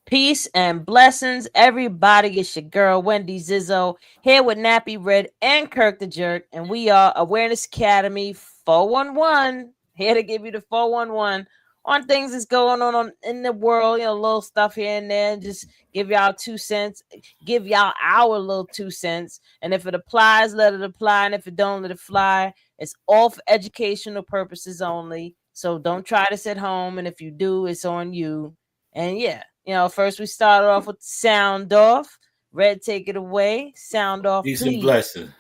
Peace and blessings, everybody. It's your girl Wendy Zizzo here with Nappy Red and Kirk the Jerk, and we are Awareness Academy 411 here to give you the 411 on things that's going on in the world. Little stuff here and there, and just give y'all 2 cents, give y'all our little 2 cents, and if it applies, let it apply, and if it don't, let it fly. It's all for educational purposes only. So don't try this at home, and if you do, it's on you. And yeah, first we started off with sound off. Red, take it away. Sound off, Peace and please. blessing.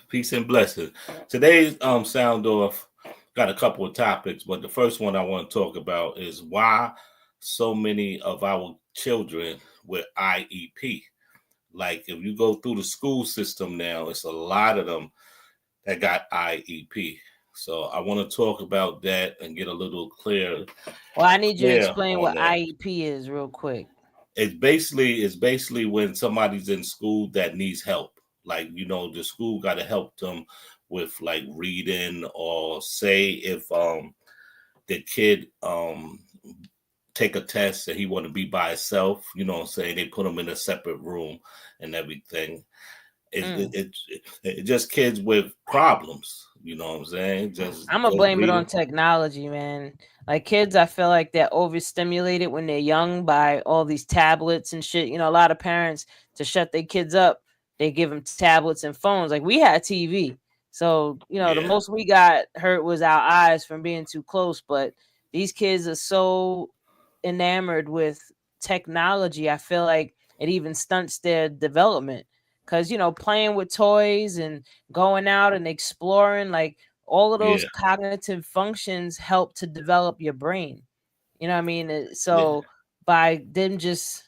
Peace and blessing. Today's sound off got a couple of topics, but the first one I want to talk about is why so many of our children with IEP. Like if you go through the school system now, it's a lot of them that got IEP. So I want to talk about that and get a little Well, I need you to clear explain on what that. IEP is real quick. It's basically when somebody's in school that needs help. Like, the school got to help them with like reading, or say if the kid take a test and he want to be by himself, what I'm saying, they put him in a separate room and everything. It just kids with problems, you know what I'm saying? Just I'm gonna good blame it on reading. technology, man. Like kids, I feel like they're overstimulated when they're young by all these tablets and shit. A lot of parents to shut their kids up, they give them tablets and phones. Like we had TV, so the Yeah, most we got hurt was our eyes from being too close. But these kids are so enamored with technology. I feel like it even stunts their development because playing with toys and going out and exploring, like all of those yeah, cognitive functions help to develop your brain. You know what I mean? yeah. So by them just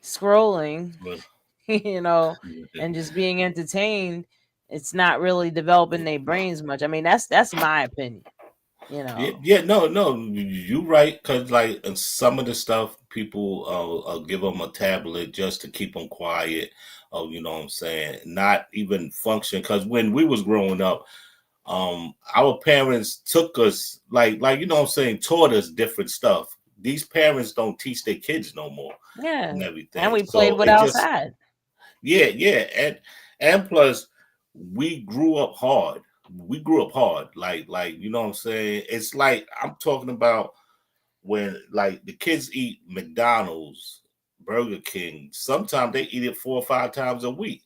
scrolling, Well, you know, yeah. and just being entertained, it's not really developing their brains much. I mean, that's my opinion. You Yeah, know, yeah, no, you right. Cause like some of the stuff, people give them a tablet just to keep them quiet. Oh, you know what I'm saying? Not even function. Cause when we was growing up, our parents took us like what I'm saying, taught us different stuff. These parents don't teach their kids no more and yeah. And everything. we played So with it just outside. yeah, and plus we grew up hard. We grew up hard, like you know what I'm saying. It's like I'm talking about when like the kids eat McDonald's, Burger King. Sometimes they eat it 4 or 5 times a week,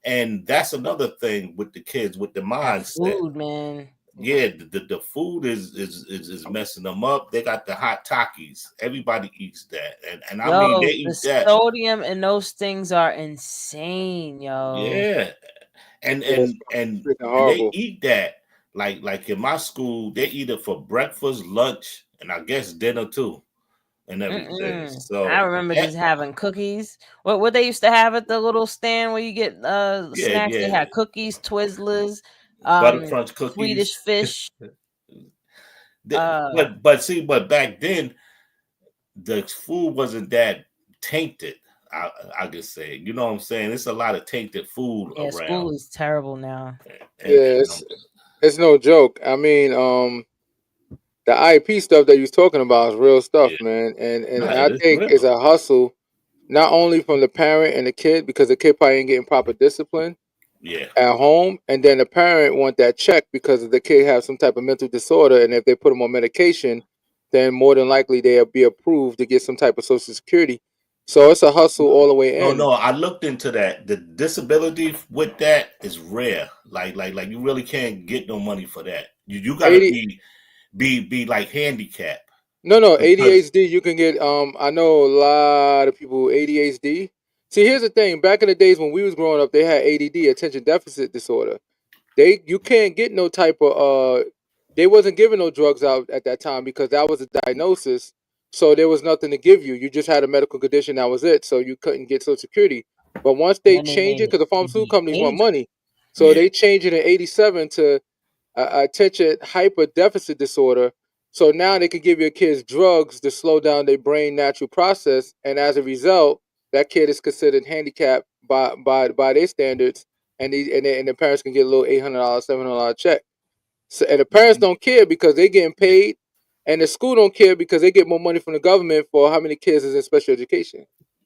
and that's another thing with the kids with the That mindset. food, man. Yeah, the food is messing them up. They got the hot Takis. Everybody eats that, and I mean they Yo, the eat that. sodium in those things are insane, yo. Yeah, and Yeah, it's and and freaking and they horrible. eat that like in my school they eat it for breakfast, lunch, and I guess dinner too, and everything. Mm-mm. I So remember just having cookies. What they used to have at the little stand where you get yeah, snacks. They yeah, had cookies, Twizzlers, butter um, crunch Swedish cookies. fish. Uh, But back then the food wasn't that tainted. I could say, you know what I'm saying. It's a lot of tainted food yeah, around, school is terrible now. Yeah, and it's no joke. I mean, the IP stuff that you was talking about is real yeah, stuff, man. And no, I it is think it's real. a hustle, not only from the parent and the kid, because the kid probably ain't getting proper discipline Yeah, at home, and then the parent want that check because the kid has some type of mental disorder, and if they put him on medication, then more than likely they'll be approved to get some type of social security. So it's a hustle all the way no, in. no. I looked into that. The disability with that is rare. Like you really can't get no money for that. You got to 80, be like handicapped no, because ADHD you can get. I know a lot of people with ADHD. See, here's the thing. Back in the days when we was growing up, they had ADD, attention deficit disorder. You can't get no type of they wasn't giving no drugs out at that time because that was a diagnosis. So there was nothing to give you. You just had a medical condition, that was it. So you couldn't get Social Security. But once And they then they change it, made because the it pharmaceutical be companies want dangerous. money, so yeah, they changed it in '87 to attention hyper deficit disorder. So now they can give your kids drugs to slow down their brain natural process, and as a result, that kid is considered handicapped by their standards, and the parents can get a little $800, $700 check. So, and the parents don't care because they're getting paid. and the school don't care because they get more money from the government for how many kids is in special education.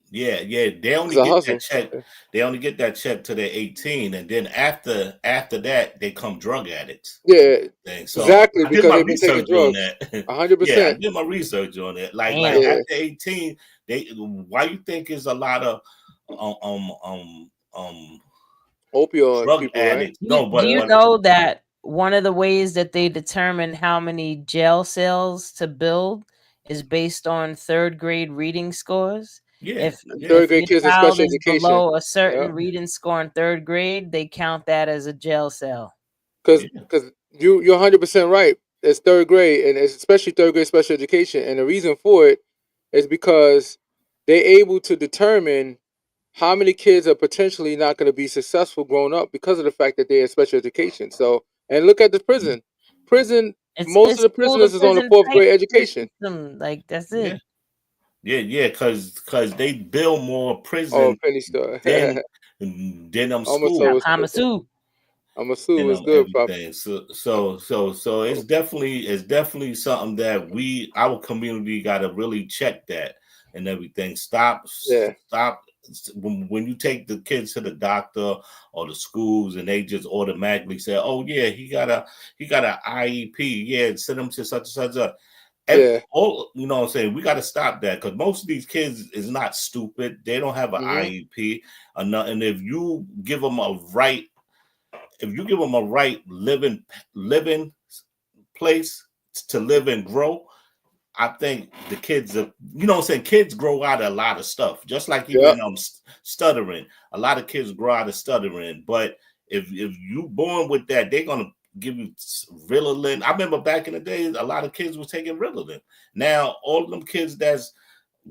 Yeah, they It's only a get hustle. that check. They only get that check till they're 18, and then after that, they come drug addicts. Yeah, So exactly, I did because my they've been taking research on drugs. that. 100%. I did my research on it. Like Damn. Yeah. after 18, why you think is a lot of Opioid drug people, right? addicts? Do No, you but know that one of the ways that they determine how many jail cells to build is based on third grade reading scores? yeah, Third If grade your kids in child special is education. below a certain Yeah. reading score in third grade, they count that as a jail cell. Because you're 100% right. It's third grade, and it's especially third grade special education. And the reason for it is because they're able to determine how many kids are potentially not going to be successful growing up because of the fact that they're in special education. So, and look at the prison. Prison, most of the prisoners is on the fourth grade education. System. Like that's yeah, it. yeah, because they build more Oh, prison penny store. than Almost school. always Hamasu. I'm assuming it's And good, Pop. everything. So it's definitely something that our community got to really check that and everything. Stop when you take the kids to the doctor or the schools and they just automatically say, "Oh yeah, he got a IEP. Yeah, send him to such and such." All you know what I'm saying, we got to stop that because most of these kids is not stupid. They don't have an IEP or nothing. And if you give them a right living place to live and grow, I think the kids are, you know what I'm saying, kids grow out of a lot of stuff. Just like even stuttering. A lot of kids grow out of stuttering. But if you born with that, they're gonna give you Ritalin. I remember back in the days, a lot of kids were taking Ritalin. Now all of them kids that's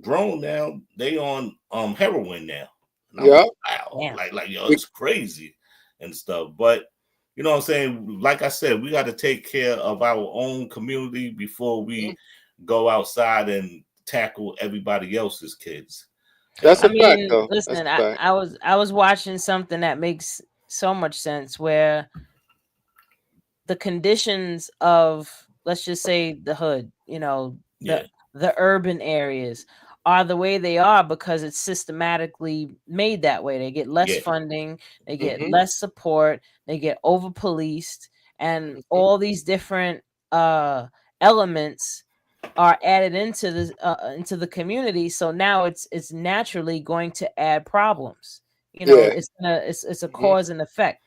grown now, they on heroin now. Wow. Like yo, it's crazy and stuff. But you know what I'm saying? Like I said, we got to take care of our own community before we go outside and tackle everybody else's kids. That's a fact, though. Listen, I was watching something that makes so much sense where the conditions of, let's just say, the hood, you know, the urban areas are the way they are because it's systematically made that way. They get less funding, they get less support, they get over policed, and all these different elements are added into the community. So now it's naturally going to add problems. You know, it's a cause and effect.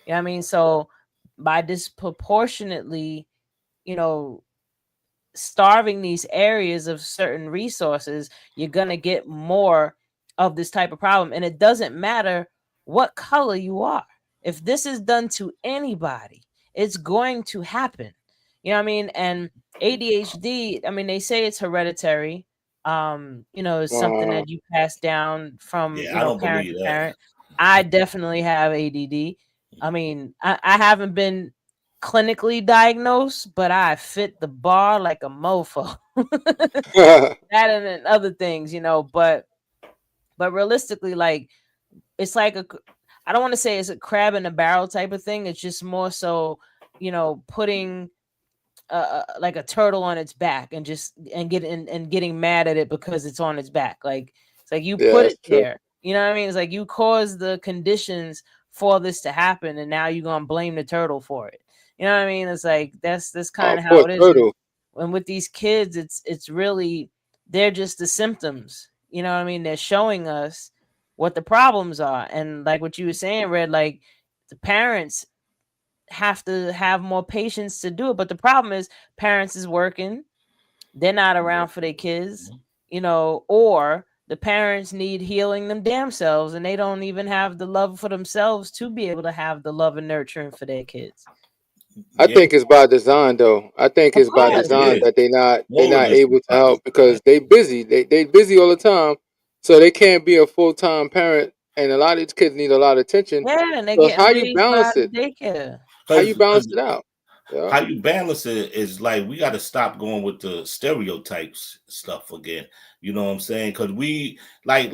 You know what I mean? So by disproportionately, you know, starving these areas of certain resources, you're going to get more of this type of problem. And it doesn't matter what color you are. If this is done to anybody, it's going to happen. You know what I mean? And ADHD, I mean, they say it's hereditary. You know, it's something that you pass down from parent to parent. I definitely have ADD. I mean, I haven't been clinically diagnosed, but I fit the bar like a mofo. That and other things, you know, but realistically, like, it's like I don't want to say it's a crab in a barrel type of thing. It's just more so, you know, putting like a turtle on its back and getting mad at it because it's on its back. Like, it's like you put it there. You know what I mean? It's like you caused the conditions for this to happen, and now you're gonna blame the turtle for it. You know what I mean? It's like that's kind of how it is. And with these kids, it's really, they're just the symptoms. You know what I mean? They're showing us what the problems are. And like what you were saying, Red, like the parents have to have more patience to do it. But the problem is parents is working, they're not around for their kids, you know, or the parents need healing them damn selves and they don't even have the love for themselves to be able to have the love and nurturing for their kids. I think it's by design, though. I think it's by design that they're not able to help because they busy. They busy all the time, so they can't be a full-time parent. And a lot of these kids need a lot of attention. Yeah, and they so get how you balance it? Daycare. How you balance it out? Yeah. How you balance it is like we got to stop going with the stereotypes stuff again. You know what I'm saying? Because we like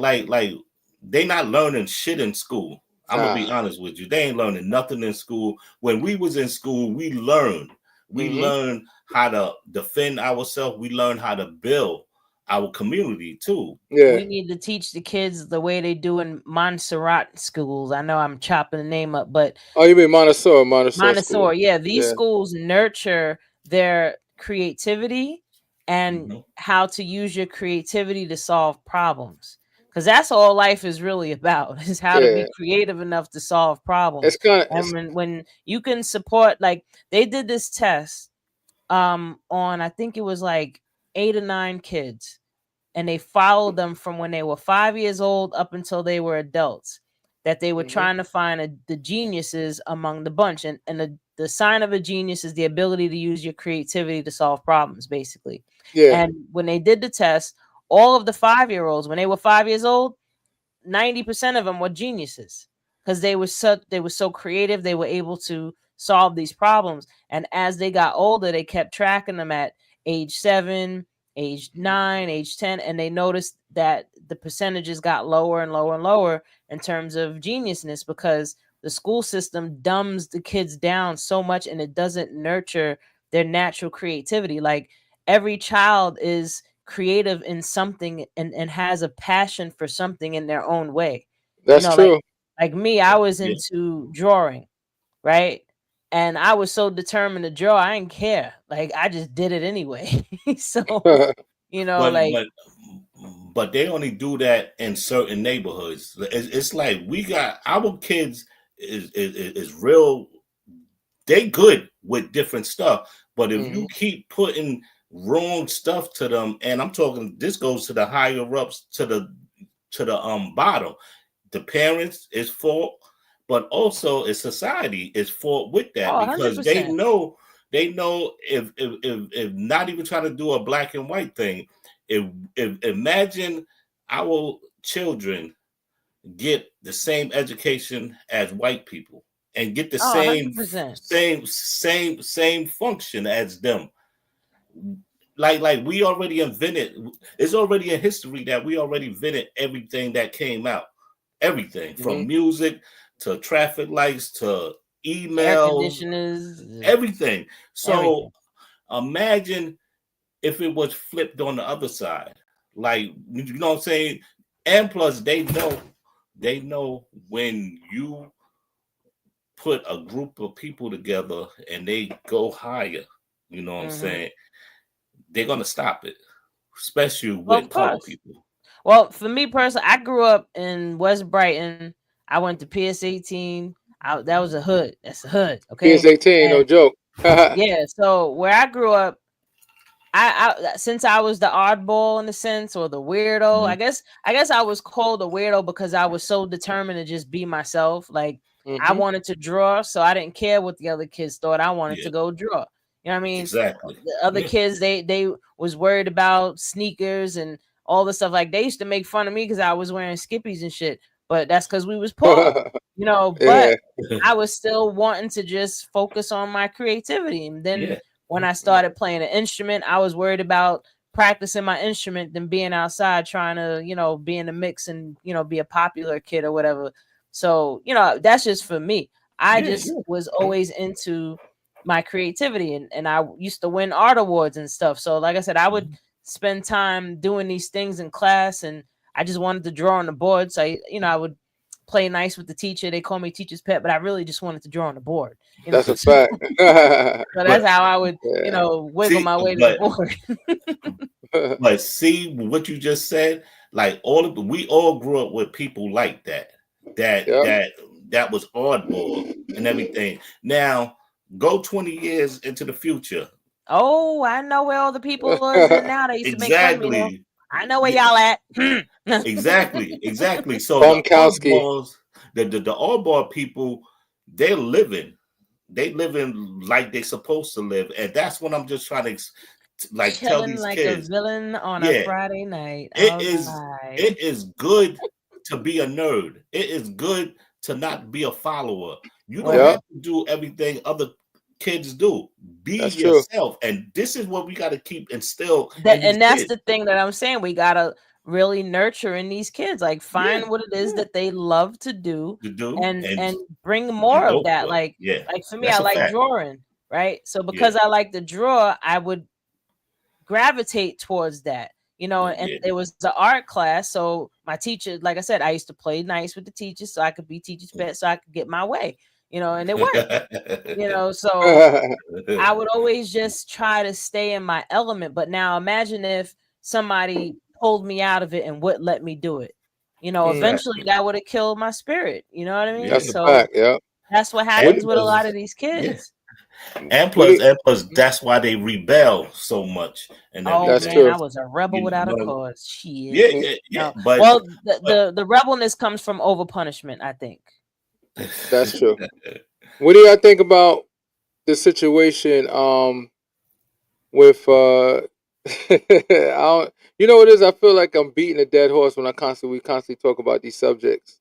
they not learning shit in school. I'm gonna be honest with you. They ain't learning nothing in school. When we was in school, we learned how to defend ourselves. We learn how to build our community too. Yeah. We need to teach the kids the way they do in Montserrat schools. I know I'm chopping the name up, but Oh, you mean Montessori school? Montessori, yeah, these Yeah. schools nurture their creativity and Mhm. how to use your creativity to solve problems. Because that's all life is really about, is how to Yeah. be creative enough to solve problems. It's kind of And when you can support, like they did this test on, I think it was like 8 or 9 kids, and they followed them from when they were 5 years old up until they were adults, that they were trying to find the geniuses among the bunch. And the sign of a genius is the ability to use your creativity to solve problems, basically. yeah. And when they did the test, all of the 5-year-olds, when they were 5 years old, 90% of them were geniuses, because they were so creative. They were able to solve these problems. And as they got older, they kept tracking them at age 7, age 9, age 10, and they noticed that the percentages got lower and lower and lower in terms of geniusness, because the school system dumbs the kids down so much, and it doesn't nurture their natural creativity. Like, every child is creative in something, and has a passion for something in their own way. That's true. Like me, I was Yeah. into drawing, right? And I was so determined to draw, I didn't care. Like, I just did it anyway. So, But they only do that in certain neighborhoods. It's like we got our kids is real. They good with different stuff, but if you keep putting wrong stuff to them, and I'm talking, this goes to the higher ups, to the bottom. The parents is fault, but also a society is fault with that, because 100%. they know if not even trying to do a black and white thing, if imagine our children get the same education as white people and get the 100%. same function as them. Like we already invented, it's already in history that we already invented everything that came out. Everything from music to traffic lights to Air email, conditioners, everything. So everything. imagine if it was flipped on the other side. Like, you know what I'm saying? And plus they know when you put a group of people together and they go higher, you know what I'm saying? They're gonna stop it, especially with color people. Well, for me personally, I grew up in West Brighton. I went to PS 18. That was a hood. That's a hood. Okay. PS 18, no joke. Yeah. So where I grew up, I since I was the oddball in a sense, or the weirdo, I guess I was called a weirdo because I was so determined to just be myself. Like, I wanted to draw, so I didn't care what the other kids thought. I wanted to go draw. You know what I mean? Exactly. The other kids, they was worried about sneakers and all the stuff. Like, they used to make fun of me because I was wearing skippies and shit. But that's because we was poor, you know. But I was still wanting to just focus on my creativity. And then when I started playing an instrument, I was worried about practicing my instrument than being outside trying to, be in the mix and, be a popular kid or whatever. So, that's just for me. I was always into my creativity, and I used to win art awards and stuff. So, like I said, I would spend time doing these things in class, and I just wanted to draw on the board. So, I would play nice with the teacher. They call me teacher's pet, but I really just wanted to draw on the board. That's a fact. So that's how I would, wiggle my way to the board. But see what you just said, like we all grew up with people like that was oddball and everything. Now go 20 years into the future. Oh, I know where all the people are now. They used to make fun of me. I know where y'all at. Exactly. So the oddball people, they're living like they're supposed to live, and that's what I'm just trying to tell these like kids. A villain on a Friday night. It is good to be a nerd. It is good to not be a follower. You don't have to do everything other kids do. Be yourself. And this is what we got to keep instilled. And that's the thing that I'm saying. We got to really nurture in these kids. Like, find what it is that they love to do and bring more of that. Like for me, I like drawing, right? So because I like to draw, I would gravitate towards that, you know. And Yeah. it was the art class, so my teacher, like I said, I used to play nice with the teachers so I could be teacher's pet, so I could get my way, you know, and it worked, you know. So I would always just try to stay in my element. But now imagine if somebody pulled me out of it and wouldn't let me do it, you know. Eventually that would have killed my spirit, you know what I mean? That's a So fact. Yeah. that's what And happens with a plus, lot of these yeah. kids. And What plus, that's why they rebel so much and Oh That's everything. man, I true. was a rebel You without a know, cause. Shit. yeah. No. But Well, the rebelness comes from over punishment, I think. That's true. What do y'all think about the situation with I don't, you know what it is? I feel like I'm beating a dead horse when we constantly talk about these subjects.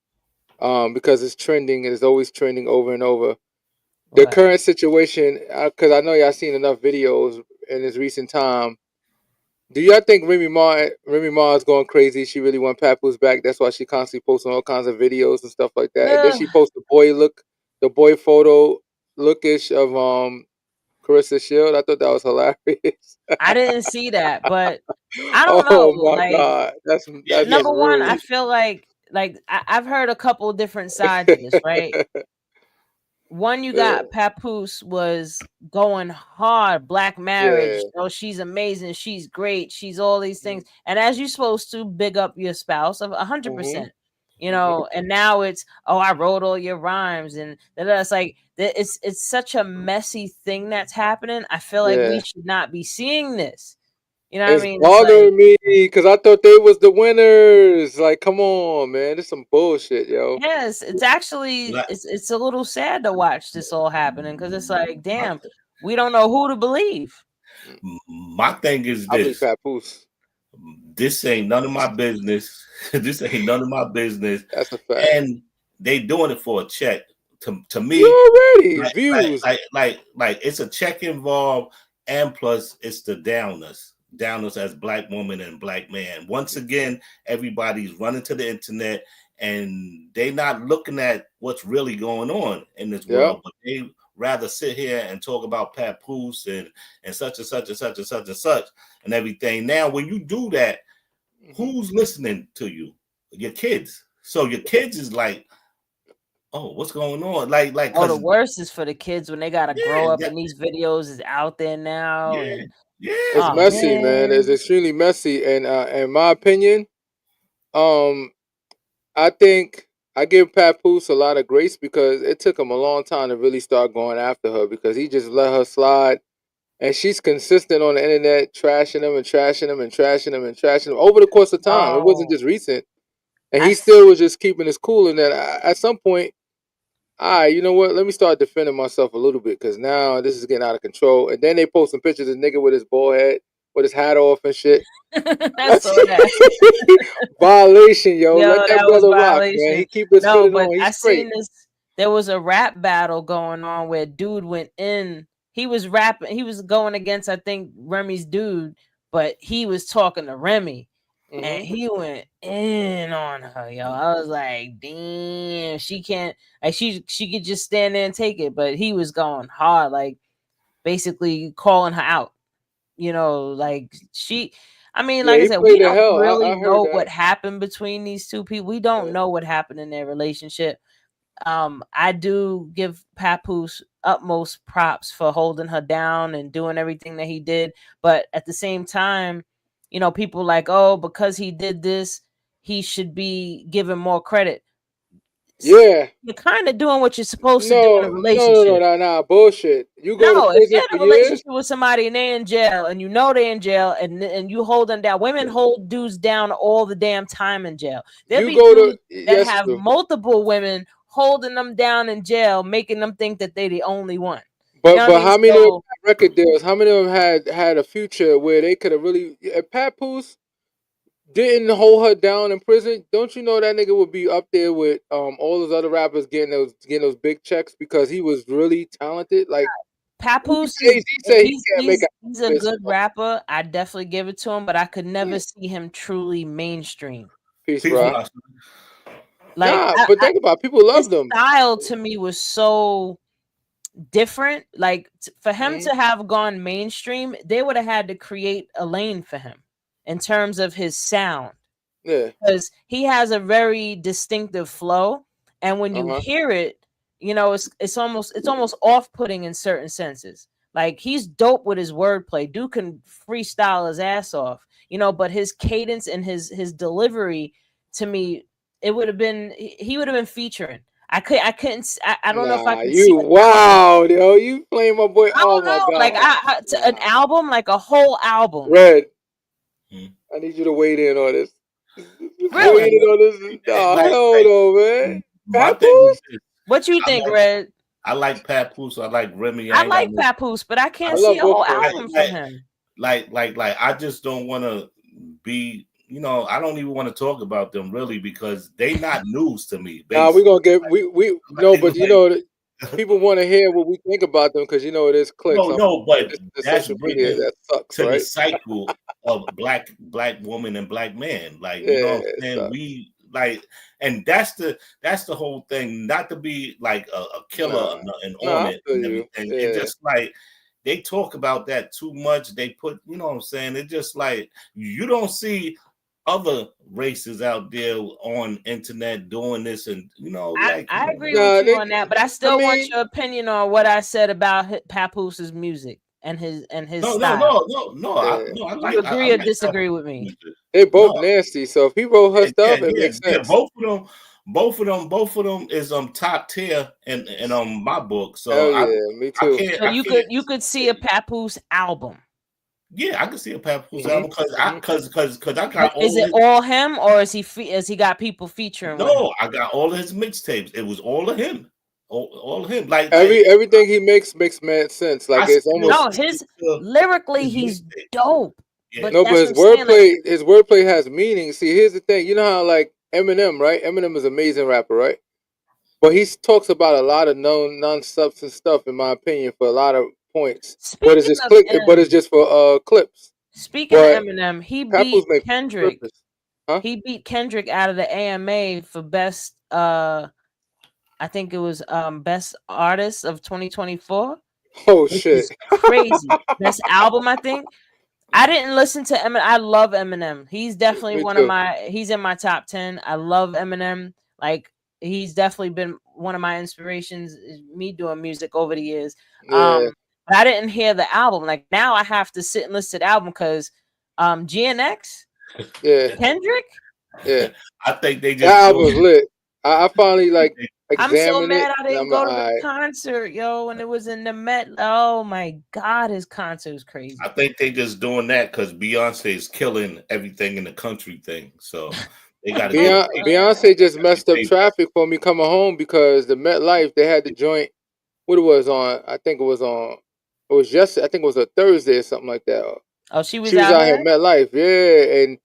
Because it's trending and it's always trending over and over. The What? current situation, because I know y'all seen enough videos in this recent time. Do y'all think Remy Ma is going crazy? She really want Papoose back. That's why she constantly posting all kinds of videos and stuff like that. And then she posts the boy photo lookish of Carissa Shield. I thought that was hilarious. I didn't see that, but I don't know. Oh my Like, god, that's just number one, I rude. feel like I've heard a couple of different sides of this, right? One, you Yeah, got Papoose was going hard, black marriage. yeah. Oh, she's amazing, she's great, she's all these things. And as you're supposed to big up your spouse of 100%, you know. And now it's, oh, I wrote all your rhymes, and it's like it's such a messy thing that's happening. I feel like we Yeah. should not be seeing this. You know what I It's mean? It's like, bothering me because I thought they was the winners. Like, come on, man, this some bullshit, yo. yes, it's actually like, it's a little sad to watch this all happening, because it's like, my, damn, we don't know who to believe. my thing is I believe this: Papoose. this ain't none of my business. This ain't none of my business, That's a fact. and they doing it for a check. To me, You already like views. it's a check involved, and plus it's the downers as black woman and black man. Once again, everybody's running to the internet and they not looking at what's really going on in this world, but they rather sit here and talk about Papoose and such and such and such and such and such and everything. Now, when you do that, who's listening to you? Your kids. So your kids is like, oh, what's going on? Like, Oh, the worst is for the kids when they gotta grow up yeah, and these videos is out there now. yeah, And yeah. It's oh messy, man. It's man, extremely messy, and in my opinion, I think I give Papoose a lot of grace because it took him a long time to really start going after her because he just let her slide. And she's consistent on the internet, trashing him and trashing him and trashing him and trashing him over the course of time. It wasn't no. just recent. And I he still was just keeping his cool. And then at some point, all right, you know what? Let me start defending myself a little bit because now this is getting out of control. And then they post some pictures of nigga with his bald head, with his hat off and shit. I saw that. Violation, yo. Yo, Let that that was brother rock, man. violation. He keep his No, fitted but on. I He's straight. seen this. There was a rap battle going on where dude went in. He was rapping. He was going against, I think, Remy's dude, but he was talking to Remy, and he went in on her, yo. I was like, damn, she can't. Like, she could just stand there and take it, but he was going hard, like basically calling her out. You know, like she. I mean, Yeah, like I he said, played we the don't hell. really I heard know that. what happened between these two people. We don't know what happened in their relationship. I do give Papoose utmost props for holding her down and doing everything that he did. But at the same time, you know, people like, oh, because he did this, he should be given more credit. Yeah. You're kind of doing what you're supposed to do in a relationship. Nah, bullshit. You go to No, if prison you're for in a years. relationship with somebody and they're in jail and you know they're in jail and you hold them down, women hold dudes down all the damn time in jail. There You be go to dudes that have multiple women holding them down in jail, making them think that they the only one. You know what I But mean? how many of them So had record deals? How many of them had a future where they could have really? If Papoose didn't hold her down in prison, don't you know that nigga would be up there with all those other rappers getting those big checks because he was really talented? Like Papoose he say he can't make he's a good rapper. I definitely give it to him, but I could never see him truly mainstream. Peace, Peace, bro. bro. Like, Nah, but think about it, people his love them. style to me was so different. Like for him Mhm. to have gone mainstream, they would have had to create a lane for him in terms of his sound, Yeah. because he has a very distinctive flow, and when you Uh-huh. hear it, it's almost off-putting in certain senses. Like he's dope with his wordplay. Dude can freestyle his ass off, but his cadence and his delivery, to me, it would have been he would have been featuring. I don't know if I Nah, could see you an album. wow, yo, you playing my boy. I Oh don't my know, like god. an Nah. album, like a whole album. Red, Mhm. I need you to wade in on this. I, Really? Wade in on this. Nah, hell like no, man. my thing is Papoose? this. What you think, I Red? I like Papoose. I like Remy. I I ain't got like no. Papoose, but I I, I can't see love a both whole of them. album from him. like. I just don't want to be. I don't even want to talk about them really because they not news to me. Nah, we Basically, gonna get we no, but like people want to hear what we think about them because it is clicks on no, but the that's social media. bringing That sucks, to the right? cycle of black woman and black man. Like Yeah, what I'm it saying, sucks. we like, and that's the whole thing. Not to be like a killer Nah, and on nah, I it feel and you. everything. It Yeah, just like they talk about that too much. They put, what I'm saying. It just like you don't see other races out there on internet doing this, and like I agree with nah, you on that, but I I still want mean, your opinion on what I said about Papooses music and his no, no, style. no, no, no. yeah, I Do you like I agree or like that disagree with me? music. they both No, nasty. So if he wrote her yeah, yeah, stuff, it yeah, makes yeah. sense. Both of them is top tier in my book. So Hell yeah, me I too. can't So I you can't. could see a Papoose album, Yeah, I can see a Papoose Hmm. album because I Hmm. because I but got is all it his. all him, or is he got people featuring with him? No, I got all of his mixtapes. It was all of him, all of him. Everything he makes mad sense. Like I it's still almost No, listen his to lyrically, his he's mixtape. dope. Yeah, But no, but that's what I'm saying. Like, his wordplay has meaning. See, here's the thing. You know how like Eminem, right? Eminem is an amazing rapper, right? But he talks about a lot of known non-substance stuff, in my opinion, for a lot of points. But it's speaking just of click. But it's M, just for clips. speaking of But Eminem, he Papoose beat make Kendrick. purpose, huh? He beat Kendrick out of the AMA for best. I think it was best artist of 2024, Oh which shit! is crazy. Best album, I think. I didn't listen to Eminem. I love Eminem. He's definitely Me one of too. my. He's in my top 10. I love Eminem. Like he's definitely been one of my inspirations. Me doing music over the years. Yeah, But I didn't hear the album. Like now, I have to sit and listen to the album because GNX, yeah, Kendrick. yeah. I think they That just doing album's lit. I finally like I'm so examined it, mad I and didn't I'm like, go to all the right. concert, yo, when it was in the Met. Oh my God, his concert was crazy. I think they just doing that because Beyonce is killing everything in the country thing. So they got to get a Beyonce just messed up payback. traffic for me coming home because the MetLife they had the joint. What it was on? I think it was on. It was just. I think it was a Thursday or something like that. Oh, she was She was out out here here. at MetLife, yeah. And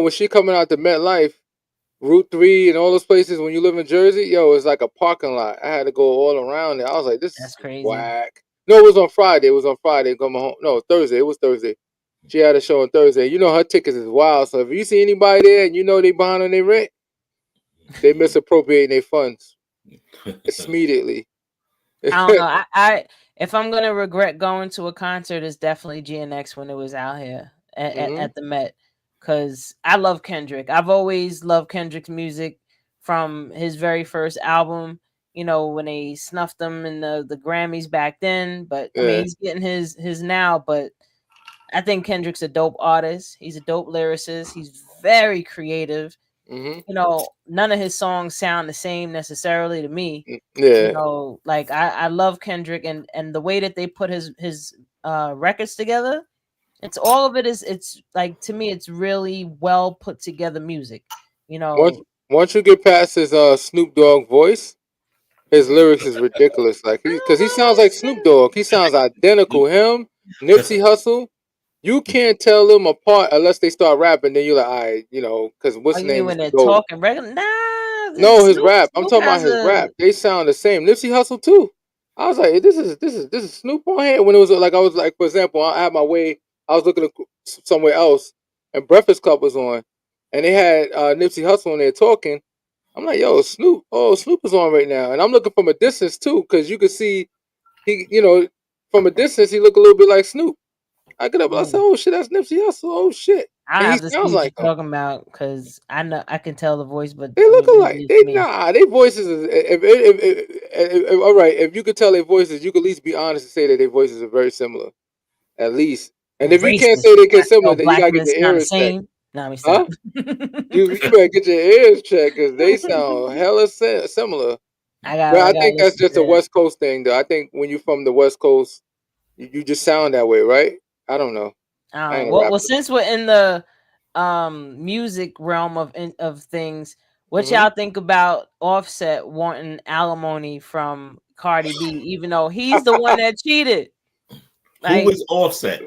when she coming out to MetLife, Route 3 and all those places, when you live in Jersey, yo, it's like a parking lot. I had to go all around it. I was like, this That's is crazy. whack. No, it was on Friday. It was on Friday coming home. No, Thursday. It was Thursday. She had a show on Thursday. Her tickets is wild. So if you see anybody there and they behind on their rent, they misappropriating their funds immediately. I don't know. I if I'm gonna regret going to a concert, it's definitely GNX when it was out here Hmm. at the Met, because I love Kendrick. I've always loved Kendrick's music from his very first album. When they snuffed him in the Grammys back then. But I mean, Yeah. he's getting his now. But I think Kendrick's a dope artist. He's a dope lyricist. He's very creative. Hmm. None of his songs sound the same necessarily to me. Yeah. Like I love Kendrick, and the way that they put his records together, it's all of it is, it's like, to me, it's really well put together music. Once once you get past his Snoop Dogg voice, his lyrics is ridiculous. Like because he sounds like Snoop Dogg. He sounds identical. Him, Nipsey Hussle. You can't tell them apart unless they start rapping. Then you're like, all right, because Oh, what's you his mean name is when the they're GOAT. talking regular? Nah, No, his Snoop rap. I'm Snoop talking about has his a rap. They sound the same. Nipsey Hussle too. I was like, this is Snoop on here. When it was like, I was like, for example, I had my way. I was looking somewhere else, and Breakfast Club was on, and they had Nipsey Hussle on there talking. I'm like, yo, Snoop. Oh, Snoop is on right now, and I'm looking from a distance too, because you could see he, from a distance, he looked a little bit like Snoop. I get up, I said, "Oh shit, that's Nipsey Hussle." Oh shit, I and he have to see sounds what like you're him. talking about because I know I can tell the voice, but They I look mean, alike. maybe it's me. They voices. All right, if you could tell their voices, you could at least be honest and say that their voices are very similar, at least. And if you can't Racist. say they I get similar, know then you black gotta get men your sound the ears checked, same. No, let me huh? stop. You better get your ears checked because they sound hella similar. But I I gotta think that's listen just to a that. West Coast thing, though. I think when you're from the West Coast, you just sound that way, right? I don't know. I ain't a Well, rapper. since we're in the music realm of things, what Hmm. y'all think about Offset wanting alimony from Cardi B, even though he's the one that cheated? Who Like is Offset?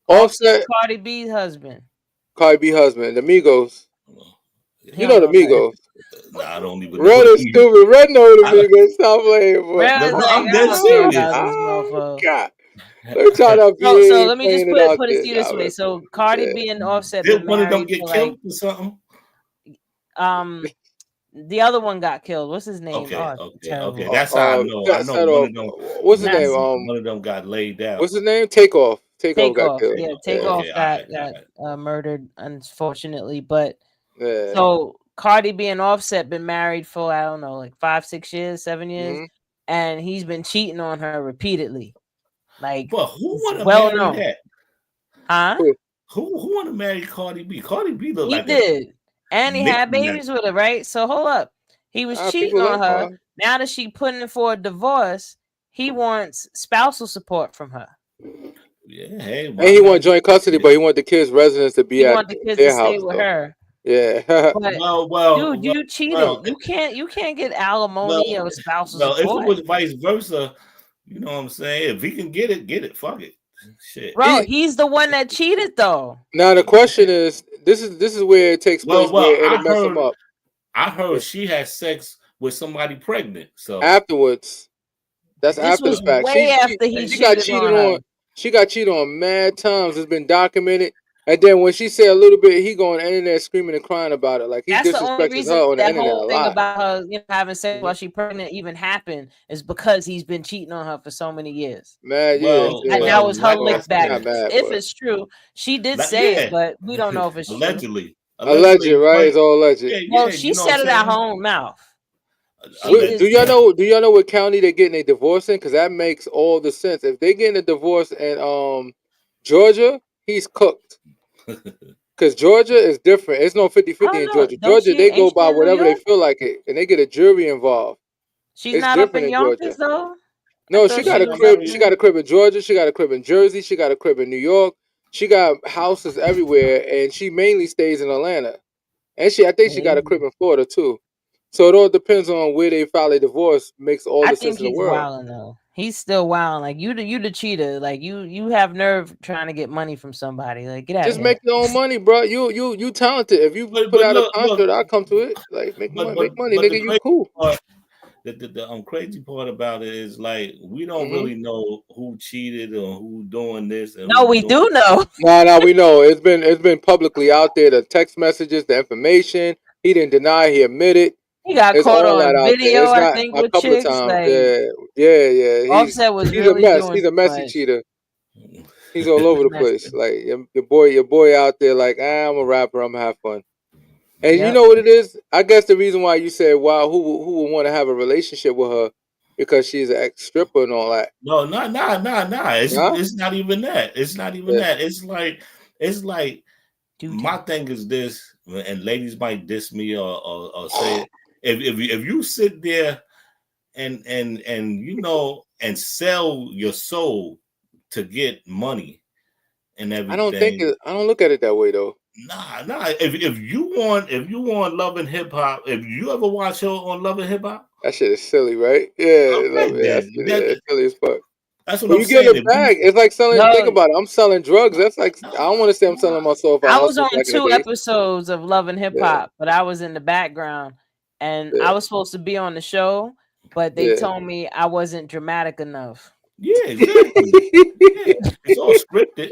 Offset, Offset, Cardi B's husband. Cardi B husband, the Migos. He You don't know the know nothing. Migos. Nah, I don't even know Red the is Migos. stupid. Red know the Migos. Stop playing, boy. Red No, was bro, like, I'm I dead don't care serious. about this Oh motherfucker. God. They're trying to So be let me just playing it out put it there. to you this Nah, way. man. So Cardi Yeah. B and Offset Did been one of them married get for killed like or something? um the other one got killed. What's his name? Okay, Oh, okay, okay. terrible. That's how I know. I know Set one off. of them. What's his name? One of them got laid out. What's his name? Takeoff. Takeoff got Takeoff. killed. Yeah, Yeah. Takeoff Okay, all got right, all right. murdered, unfortunately. But Yeah. so Cardi B and Offset been married for I don't know, like 5, 6 years, 7 years, Hmm. and he's been cheating on her repeatedly. Like But who it's want to well marry known. that? Huh? Who want to marry Cardi B? Cardi B look He like a did. And he had knick-knack. babies with her, right? So hold up. He was cheating People on like her. Now that she putting in for a divorce, he wants spousal support from her. Yeah, hey, and why he not? want joint custody, but he want the kids' residence to be He at want the kids to their stay house, with though. her. Yeah. But dude, you cheated. You can't get alimony or spousal well, if it support. was vice versa, you know what I'm saying? If he can get it, fuck it. Shit. Bro, he's the one that cheated though. Now the question is, this is where it takes place Well, where it'll mess him up. I heard she had sex with somebody pregnant. So Afterwards. That's This after the was fact. way after he She got cheated cheated on her. on. She got cheated on mad times. It's been documented. And then when she said a little bit, he go on the internet screaming and crying about it. Like he That's the only disrespected her reason on the that internet a whole thing lot. about her, having sex while she pregnant even happened is because he's been cheating on her for so many years. Mad, well, yeah. And that was her Well, lick back. not mad, If but it's true, she did say yeah. it, but we don't know if it's true. Allegedly, alleged, right? but It's all alleged. Well, yeah, she you know what said I'm it out her saying? own mouth. She Do did Allegedly. y'all say know? Do y'all know what county they're getting a divorce in? Because that makes all the sense. If they getting a divorce in Georgia, he's cooked. Because Georgia is different. It's no 50-50 I don't in know. Georgia. Don't Georgia, she? they Ain't go she by in New whatever they York? feel like it, and they get a jury involved. She's It's not up different in in Georgia. Yonkers though. No, I she thought got she a was crib. up She there. got a crib in Georgia. She got a crib in Jersey. She got a crib in New York. She got houses everywhere, and she mainly stays in Atlanta. And I think she got a crib in Florida too. So it all depends on where they file a divorce. Makes all I the think sense in the he's world. wilding though. He's still wilding. Like you the cheater. Like you have nerve trying to get money from somebody. Like get out Just of here. make your own money, bro. You talented. If you But put out a look, concert, I'll come to it. Like make but money, the nigga. You crazy cool. part, the crazy part about it is like we don't really know who cheated or who doing this and No, who we doing do know. No, we know. It's been publicly out there. The text messages, the information. He didn't deny. He admitted. He got It's caught all that on out there. video, It's I not think, a with couple of chicks. times. Like Yeah. Offset was He's a really mess. doing He's a too messy much. cheater. this. He's all over the place. Like your boy out there. Like I'm a rapper. I'm gonna have fun. And you Yep. know what it is? I guess the reason why you said, "Wow, who would want to have a relationship with her?" Because she's an ex stripper and all that. No, nah. Huh? It's not even that. It's not even Yeah. that. It's like my thing is this, and ladies might diss me or say it. If you sit there and and sell your soul to get money and I don't think everything. it. I don't look at it that way though. Nah. If you want Love and Hip Hop, if you ever watch her on Love and Hip Hop, That shit is silly, right? Yeah, love okay, it. That then shit is silly as fuck. that's what When I'm you get saying. in a bag, it's like selling. Think No, about it. I'm selling drugs. That's like I don't want to say I'm selling my soul for I was hustle on back in the 2 day. episodes of Love and Hip Yeah, Hop, but I was in the background and I yeah, was supposed to be on the show, but they yeah. told me I wasn't dramatic enough. Yeah, exactly. Yeah, it's all scripted.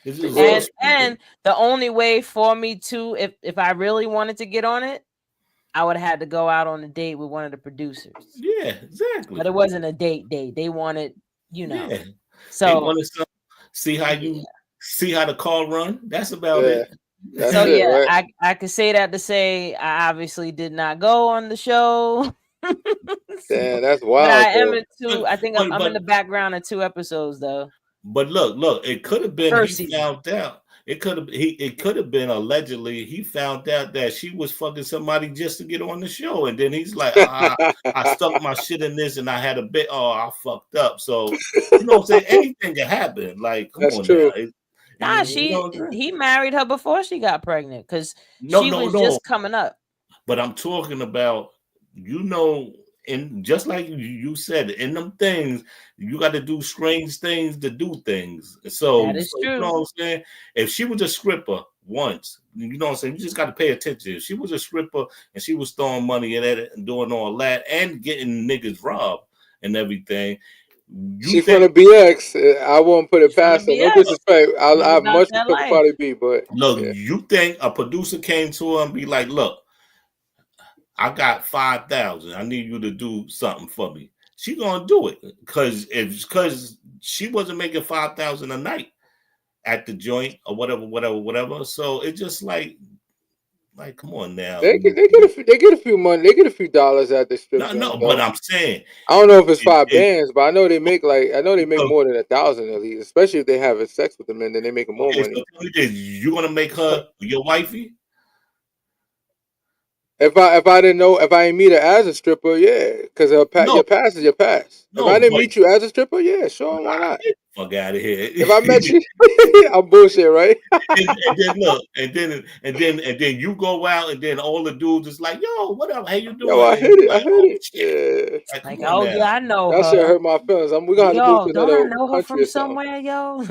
It's all scripted. And the only way for me to, if I really wanted to get on it, I would have had to go out on a date with one of the producers. Yeah, exactly. But it wasn't a date. They wanted you know. Yeah. They So wanted some see how you see how the car run. That's about Yeah. it. That's so it, yeah, right? I could say that to say I obviously did not go on the show. Damn, that's But wild I am though. in two. I think But I'm in the background in 2 episodes though. But look, it could have been he First season. found out. It could have been allegedly he found out that she was fucking somebody just to get on the show, and then he's like, I stuck my shit in this, and I had a bit. Oh, I fucked up. So you know what I'm saying? Anything can happen. Like, come That's on true. now. Nah, You know what I'm saying? he married her before she got pregnant because No, she no, was no. just coming up. But I'm talking about, and just like you said, in them things, you got to do strange things to do things. So, That is you know true. what I'm saying? If she was a stripper once, you know what I'm saying? You just got to pay attention. If she was a stripper and she was throwing money at it and doing all that and getting niggas robbed and everything, She from the BX. I won't put it She's from the past her. No BX. disrespect. She's I have about much that respect for life. Cardi B, but look, yeah. you think a producer came to her and be like, look, I got 5,000. I need you to do something for me. She gonna do it because she wasn't making 5,000 a night at the joint or whatever. So it's just like come on now. They get a few money. They get a few dollars at the strip joint. No, but Though. I'm saying I don't know if it's it, 5 bands, but I know they make so, more than 1,000 at least, especially if they have sex with them and then they make more okay, money. so tell me this: you gonna make her your wifey? If I didn't know, if I didn't meet her as a stripper, yeah, because your No, pass is your pass. If I no, didn't but meet you as a stripper, yeah, sure, why not? fuck out of here. If I met you, I'm bullshit, right? and then look, and then you go out, and then all the dudes is like, "Yo, what up? How you doing?" Yo, I And hit you it, I like, hit "Oh it. shit!" Yeah, Like, Like, come on oh now. yeah, I know that shit her. hurt my feelings. We're gonna have to move Yo, to don't I another know her country from or something. somewhere, yo?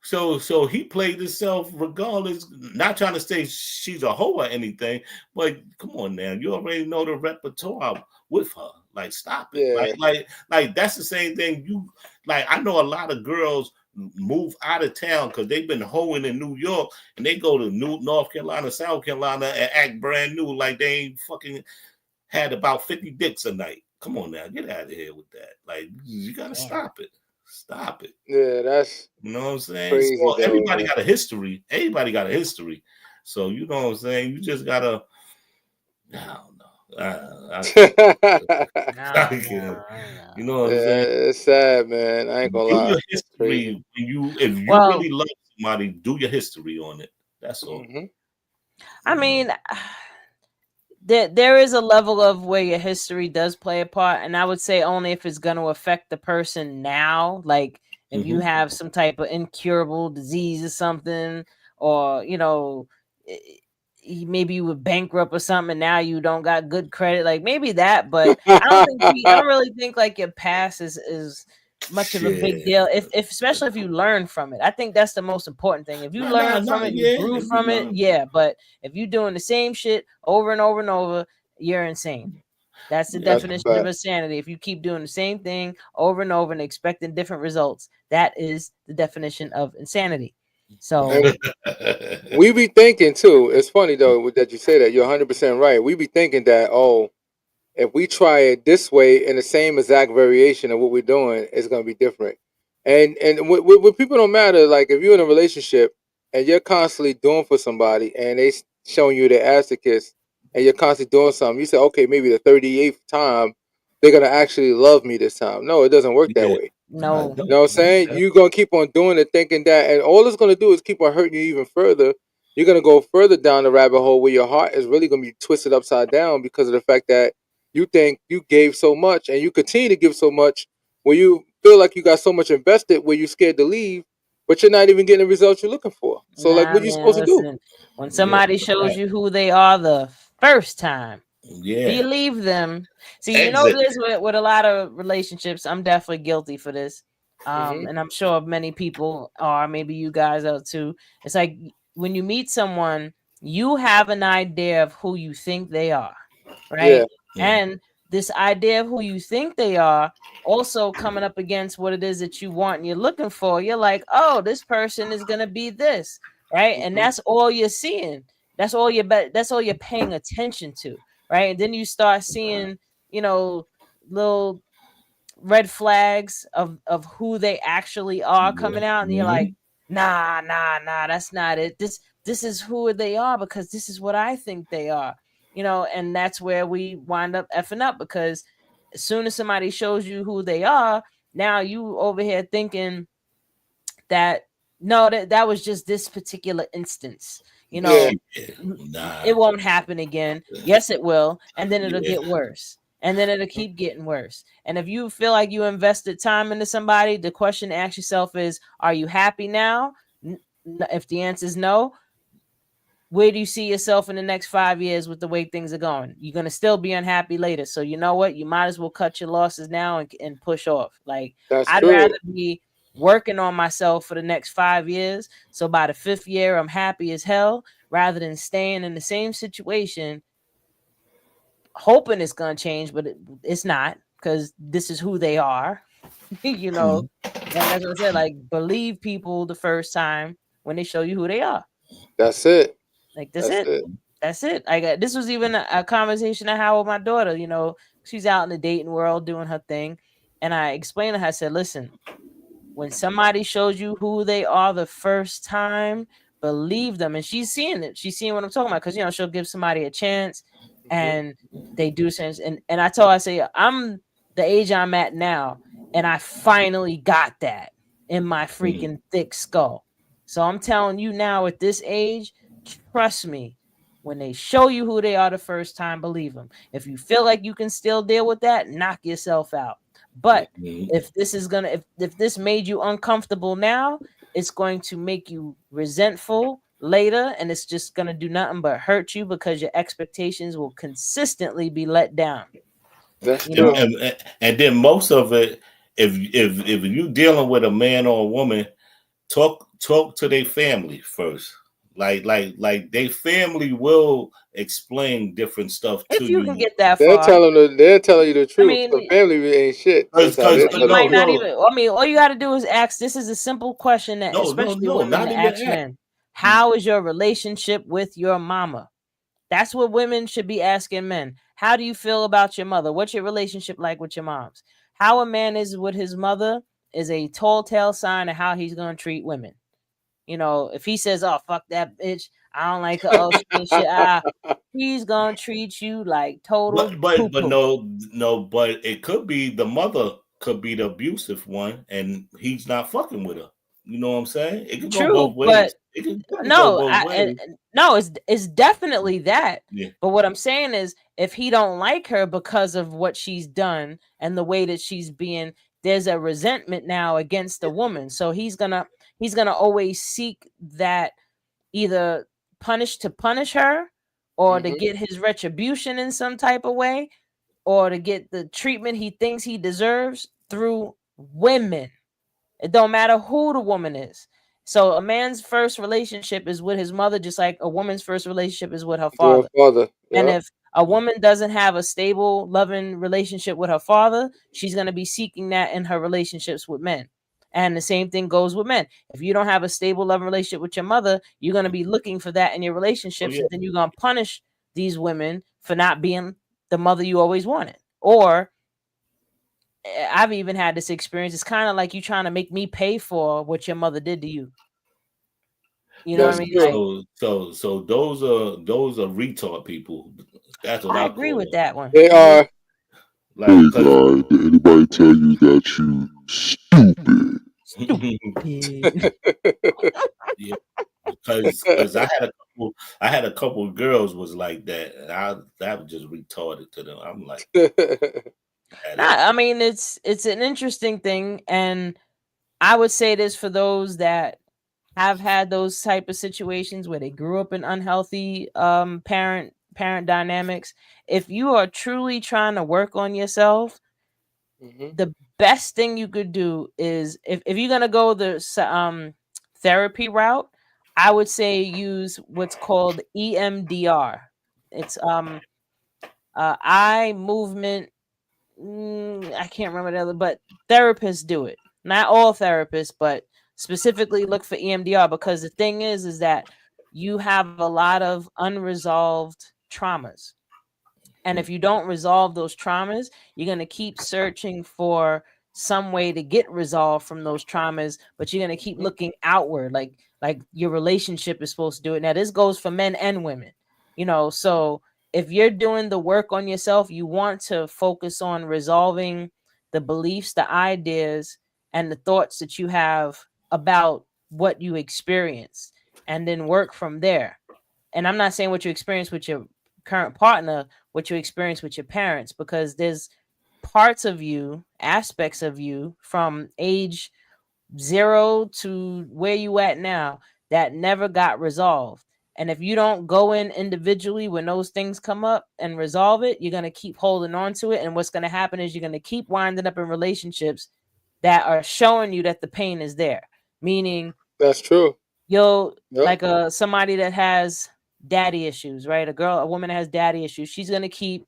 So he played himself regardless, not trying to say she's a hoe or anything, but come on now, you already know the repertoire with her. Like, stop it. Yeah. Like that's the same thing. I know a lot of girls move out of town because they've been hoeing in New York and they go to North Carolina, South Carolina and act brand new like they ain't fucking had about 50 dicks a night. Come on now, get out of here with that. Like, you gotta stop it. Stop it. Yeah, that's You know what I'm saying? crazy So though, everybody man. got a history. Everybody got a history. So you know what I'm saying? You just gotta. I don't know. I can't. You know what I'm saying? Yeah, it's sad, man. I ain't gonna Do lie. your It's crazy. history if you Well, really love somebody. Do your history on it. That's all. Mm-hmm. I mean, there is a level of where your history does play a part, and I would say only if it's going to affect the person now. Like if you have some type of incurable disease or something, or maybe you were bankrupt or something, and now you don't got good credit. Like maybe that, but I don't really think like your past is much of a big deal. If especially if you learn from it, I think that's the most important thing. If you learn from it, you grew from it, yeah. But if you're doing the same shit over and over and over, you're insane. That's the definition of insanity. If you keep doing the same thing over and over and expecting different results, that is the definition of insanity. So we be thinking too. It's funny though that you say that. You're 100% right. We be thinking that if we try it this way in the same exact variation of what we're doing, it's gonna be different. And with people don't matter. Like if you're in a relationship and you're constantly doing for somebody and they showing you their ass to kiss and you're constantly doing something, you say, okay, maybe the 38th time they're gonna actually love me this time. No, it doesn't work that way. no. You know what I'm saying? You're gonna keep on doing it thinking that, and all it's gonna do is keep on hurting you even further. You're gonna go further down the rabbit hole where your heart is really gonna be twisted upside down because of the fact that you think you gave so much and you continue to give so much where you feel like you got so much invested where you're scared to leave, but you're not even getting the results you're looking for. So like Nah, what are you man, supposed to do? listen. When somebody shows you who they are the first time, believe them. See, you know this with a lot of relationships. I'm definitely guilty for this. And I'm sure many people are, maybe you guys are too. It's like when you meet someone, you have an idea of who you think they are, right? And this idea of who you think they are also coming up against what it is that you want and you're looking for. You're like, oh, this person is gonna be this, right? And that's all you're seeing. That's all you're paying attention to, right? And then you start seeing, little red flags of who they actually are coming out, and you're Mhm. like, nah, that's not it. This is who they are because this is what I think they are, and that's where we wind up effing up, because as soon as somebody shows you who they are, now you over here thinking that no, that was just this particular instance. Yeah. Nah. It won't happen again. Yes, it will, and then it'll Yeah. get worse, and then it'll keep getting worse. And if you feel like you invested time into somebody, the question to ask yourself is, are you happy now? If the answer is no, where do you see yourself in the next 5 years with the way things are going? You're going to still be unhappy later. So you know what? You might as well cut your losses now and push off. Like, That's I'd true. rather be working on myself for the next 5 years. So by the 5th year, I'm happy as hell, rather than staying in the same situation, hoping it's going to change, but it's not, because this is who they are, And that's what I said. Like, believe people the first time when they show you who they are. That's it. Like, that's That's it. it. That's it. This was even a conversation I had with my daughter. She's out in the dating world doing her thing, and I explained to her, I said, listen, when somebody shows you who they are the first time, believe them. And she's seeing it. She's seeing what I'm talking about, because she'll give somebody a chance, and they do sense. And I told her, I say, I'm the age I'm at now, and I finally got that in my freaking thick skull. So I'm telling you now, at this age, trust me, when they show you who they are the first time, believe them. If you feel like you can still deal with that, knock yourself out. But if this is gonna, if this made you uncomfortable now, it's going to make you resentful later, and it's just gonna do nothing but hurt you, because your expectations will consistently be let down. That's You true. know, And then most of it, if you dealing with a man or a woman, talk to their family first. Like their family will explain different stuff to if you can you. get that They're far. they're telling you the I truth. mean, The family ain't shit. That's how they're you telling might you. not even. I mean, all you got to do is ask. This is a simple question that, No, especially women, not to even ask that. men. How is your relationship with your mama? That's what women should be asking men. How do you feel about your mother? What's your relationship like with your moms? How a man is with his mother is a tall tale sign of how he's going to treat women. If he says, "Oh, fuck that bitch, I don't like her, oh, she ain't shit," he's going to treat you like total But poo-poo. no, but it could be the mother could be the abusive one, and he's not fucking with her. You know what I'm saying? It could go both True, but ways. It could go no, both ways. no, it's definitely that. Yeah. But what I'm saying is, if he don't like her because of what she's done and the way that she's being, there's a resentment now against the woman. So he's gonna always seek that, either punish her, or to get his retribution in some type of way, or to get the treatment he thinks he deserves through women. It don't matter who the woman is. So a man's first relationship is with his mother, just like a woman's first relationship is with her Your father. father. And Yeah. if a woman doesn't have a stable, loving relationship with her father, she's going to be seeking that in her relationships with men. And the same thing goes with men. If you don't have a stable, loving relationship with your mother, you're going to be looking for that in your relationships, and then you're going to punish these women for not being the mother you always wanted. Or I've even had this experience. It's kind of like you trying to make me pay for what your mother did to you. You know what I mean? Like, So those are retard people. That's what I I agree call with them. that one. They are. Like, Hey guy, did anybody tell you that you stupid? yeah, because I had a couple of girls was like that, and that was just retarded to them. I'm like, I mean, it's an interesting thing, and I would say this for those that have had those type of situations where they grew up in unhealthy parent dynamics. If you are truly trying to work on yourself, the best thing you could do is, if you're gonna go the therapy route, I would say use what's called EMDR. It's eye movement. I can't remember the other, but therapists do it. Not all therapists, but specifically look for EMDR, because the thing is that you have a lot of unresolved traumas. And if you don't resolve those traumas, you're going to keep searching for some way to get resolved from those traumas, but you're going to keep looking outward, like your relationship is supposed to do it. Now, this goes for men and women, you know. So if you're doing the work on yourself, you want to focus on resolving the beliefs, the ideas, and the thoughts that you have about what you experience, and then work from there. And I'm not saying what you experience with your current partner, what you experience with your parents, because there's parts of you, aspects of you from age 0 to where you at now that never got resolved. And if you don't go in individually when those things come up and resolve it, you're going to keep holding on to it. And what's going to happen is you're going to keep winding up in relationships that are showing you that the pain is there. Meaning, That's true. you'll Yep. like somebody that has daddy issues, right? A woman that has daddy issues, she's going to keep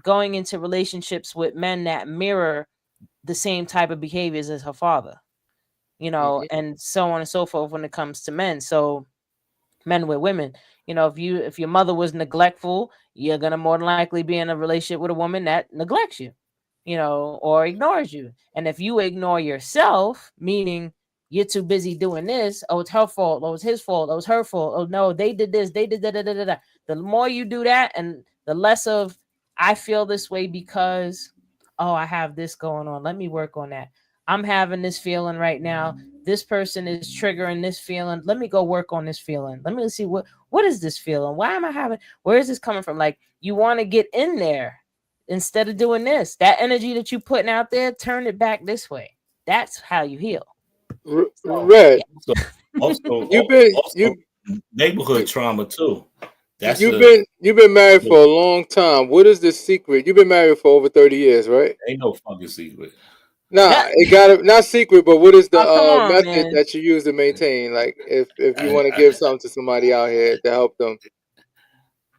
going into relationships with men that mirror the same type of behaviors as her father, you know, and so on and so forth when it comes to men. So men with women, you know, if your mother was neglectful, you're going to more than likely be in a relationship with a woman that neglects you, you know, or ignores you. And if you ignore yourself, meaning you're too busy doing this, oh, it's her fault, oh, it's his fault, oh, it's her fault, oh no, they did this, they did that. The more you do that, and the less of I feel this way because, oh, I have this going on, let me work on that. I'm having this feeling right now. This person is triggering this feeling. Let me go work on this feeling. Let me see what is this feeling? Why am I having? Where is this coming from? Like, you want to get in there instead of doing this. That energy that you putting out there, turn it back this way. That's how you heal. Red. So also, You neighborhood trauma too. That's you've been married for a long time. What is the secret? You've been married for over 30 years, right? Ain't no fucking secret. Nah, it got not secret, but what is the Oh, come on, method man. that you use to maintain? Like, if you want to give something to somebody out here to help them,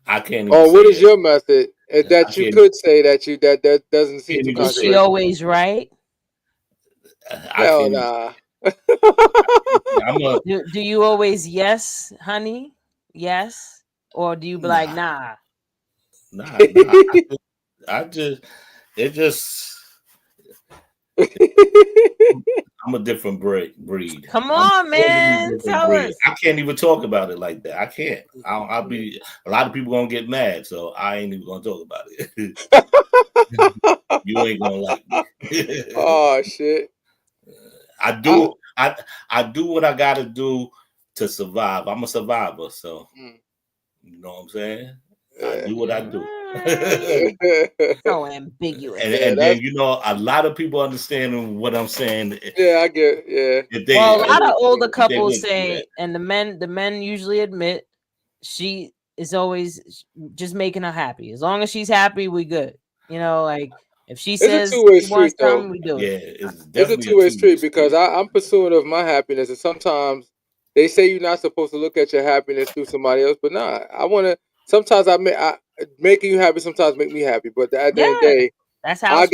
I can't. Even or what say is it. your method that you could say that doesn't seem too Can't even Is she controversial? always right? I Hell can't. nah. I'm a Do you always yes, honey? Yes? Or do you be like, nah? nah. It just. I'm a different breed. Come I'm on, totally man. different Tell breed. us. I can't even talk about it like that. I can't. I'll be. A lot of people gonna get mad, so I ain't even gonna talk about it. You ain't gonna like me. Oh shit. I do. I do what I gotta do to survive. I'm a survivor, so you know what I'm saying. I do what I do. So ambiguous. And then you know, a lot of people understand what I'm saying. Yeah, I get. Yeah. Well, a lot of older if they couples went through say, that. and the men usually admit, she is always just making her happy. As long as she's happy, we good. You know, like if she It's a says two-way she wants street, though. something, we do Yeah, it. it's It's a definitely two-way street because I'm pursuing of my happiness, and sometimes they say you're not supposed to look at your happiness through somebody else, but nah, I want to. Sometimes making you happy sometimes make me happy, but at the end of the day, that's how it's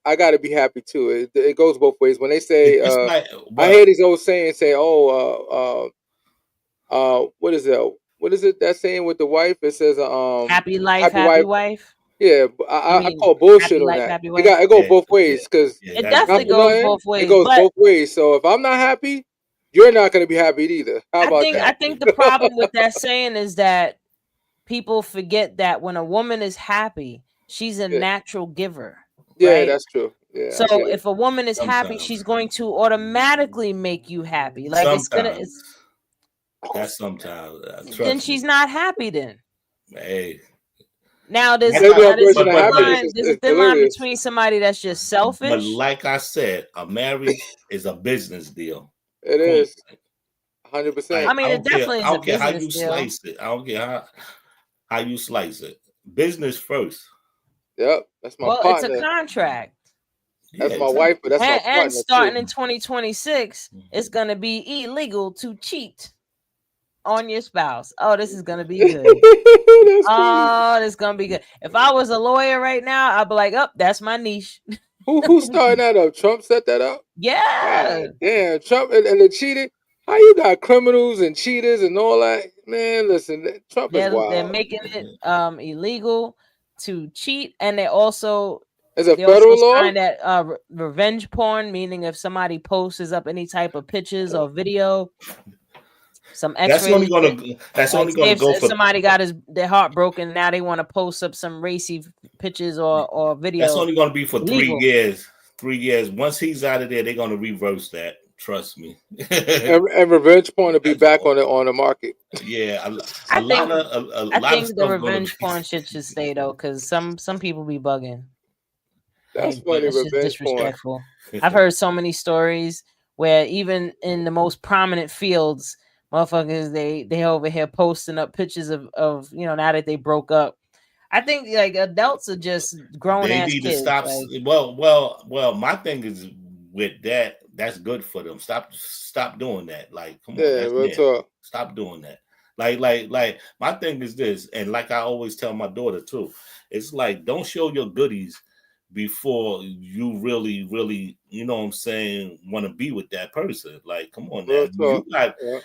I gotta be happy too. It goes both ways. When they say, It's like, I hear these old sayings say, what is it? What is it that saying with the wife? It says, happy life, happy wife. Yeah, I call bullshit on that. It goes both ways because it definitely goes both ways. It goes but both ways. So if I'm not happy, you're not going to be happy either. How about that? I think the problem with that saying is that people forget that when a woman is happy, she's a natural giver. Yeah, right? that's true. Yeah. So if a woman is happy, she's going to automatically make you happy. Like that's sometimes. Then she's not happy. Then. Hey. Now there's Maybe a a person of happiness there's a is thin line delirious. between somebody that's just selfish. But like I said, a marriage is a business deal. It is 100%. I mean, it definitely is a I don't care how you business deal. slice it. I don't care how you slice it. Business first. Yep, that's my Well, partner. it's a contract. That's my wife, but that's my partner. And starting in 2026, it's gonna be illegal to cheat on your spouse. Oh, this is gonna be good. Oh, this is gonna be good. If I was a lawyer right now, I'd be like, "Oh, that's my niche." Who started that up? Trump set that up? Yeah. God damn, Trump and the cheating. How you got criminals and cheaters and all that? Man, listen, Trump is They're wild. making it illegal to cheat, and they also Is it they also federal law? signed that revenge porn, meaning if somebody posts up any type of pictures or video, some That's X-rays. only gonna that's Like only say gonna if go for somebody got their heart broken, now they want to post up some racy pictures or video. that's only gonna be for Illegal. 3 years. 3 years. Once he's out of there, they're gonna reverse that. Trust me. And revenge porn will be back on the market. Yeah, I a lot think of a I lot of think the stuff gonna revenge be. porn shit should stay though, because some people be bugging. That's Like, funny, it's just revenge porn. disrespectful. I've heard so many stories where even in the most prominent fields, motherfuckers they over here posting up pictures of now that they broke up. I think like adults are just grown They ass need to kids. stop. Like, Well. My thing is with that. That's good for them. Stop doing that. Like, come on, Yeah, that's real it. talk. Stop doing that. Like. My thing is this, and like I always tell my daughter too. It's like don't show your goodies before you really, you know what I'm saying, want to be with that person. Like, come on, Real now. You talk. got. Yeah.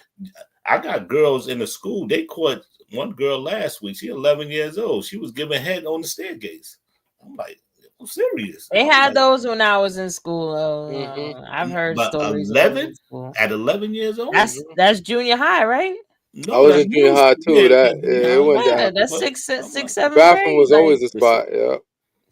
I got girls in the school. They caught one girl last week. She 11 years old. She was giving head on the staircase. I'm like, I'm serious. they I'm had like, those when I was in school. I've heard but stories when I was in 11 school. at 11 years old. That's junior high, right? No, I was that's in junior high too. That junior it went high. down. That's But six, I'm six, like, seventh Bathroom grade. was Like always the spot. Yeah. that's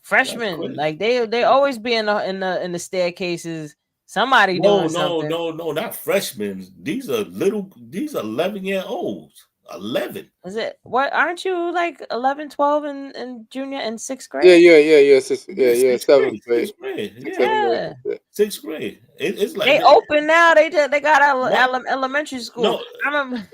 freshmen, crazy. like they always be in the staircases. Somebody No, doing something. not freshmen. These are 11-year-olds. 11. Is it what? Aren't you like 11, 12 in junior and sixth grade? Yeah. Sixth Seventh grade. Sixth grade. Sixth, Yeah. 7th grade. Yeah. Yeah. Sixth grade. It's like They open now. They got What? elementary school. No, I remember.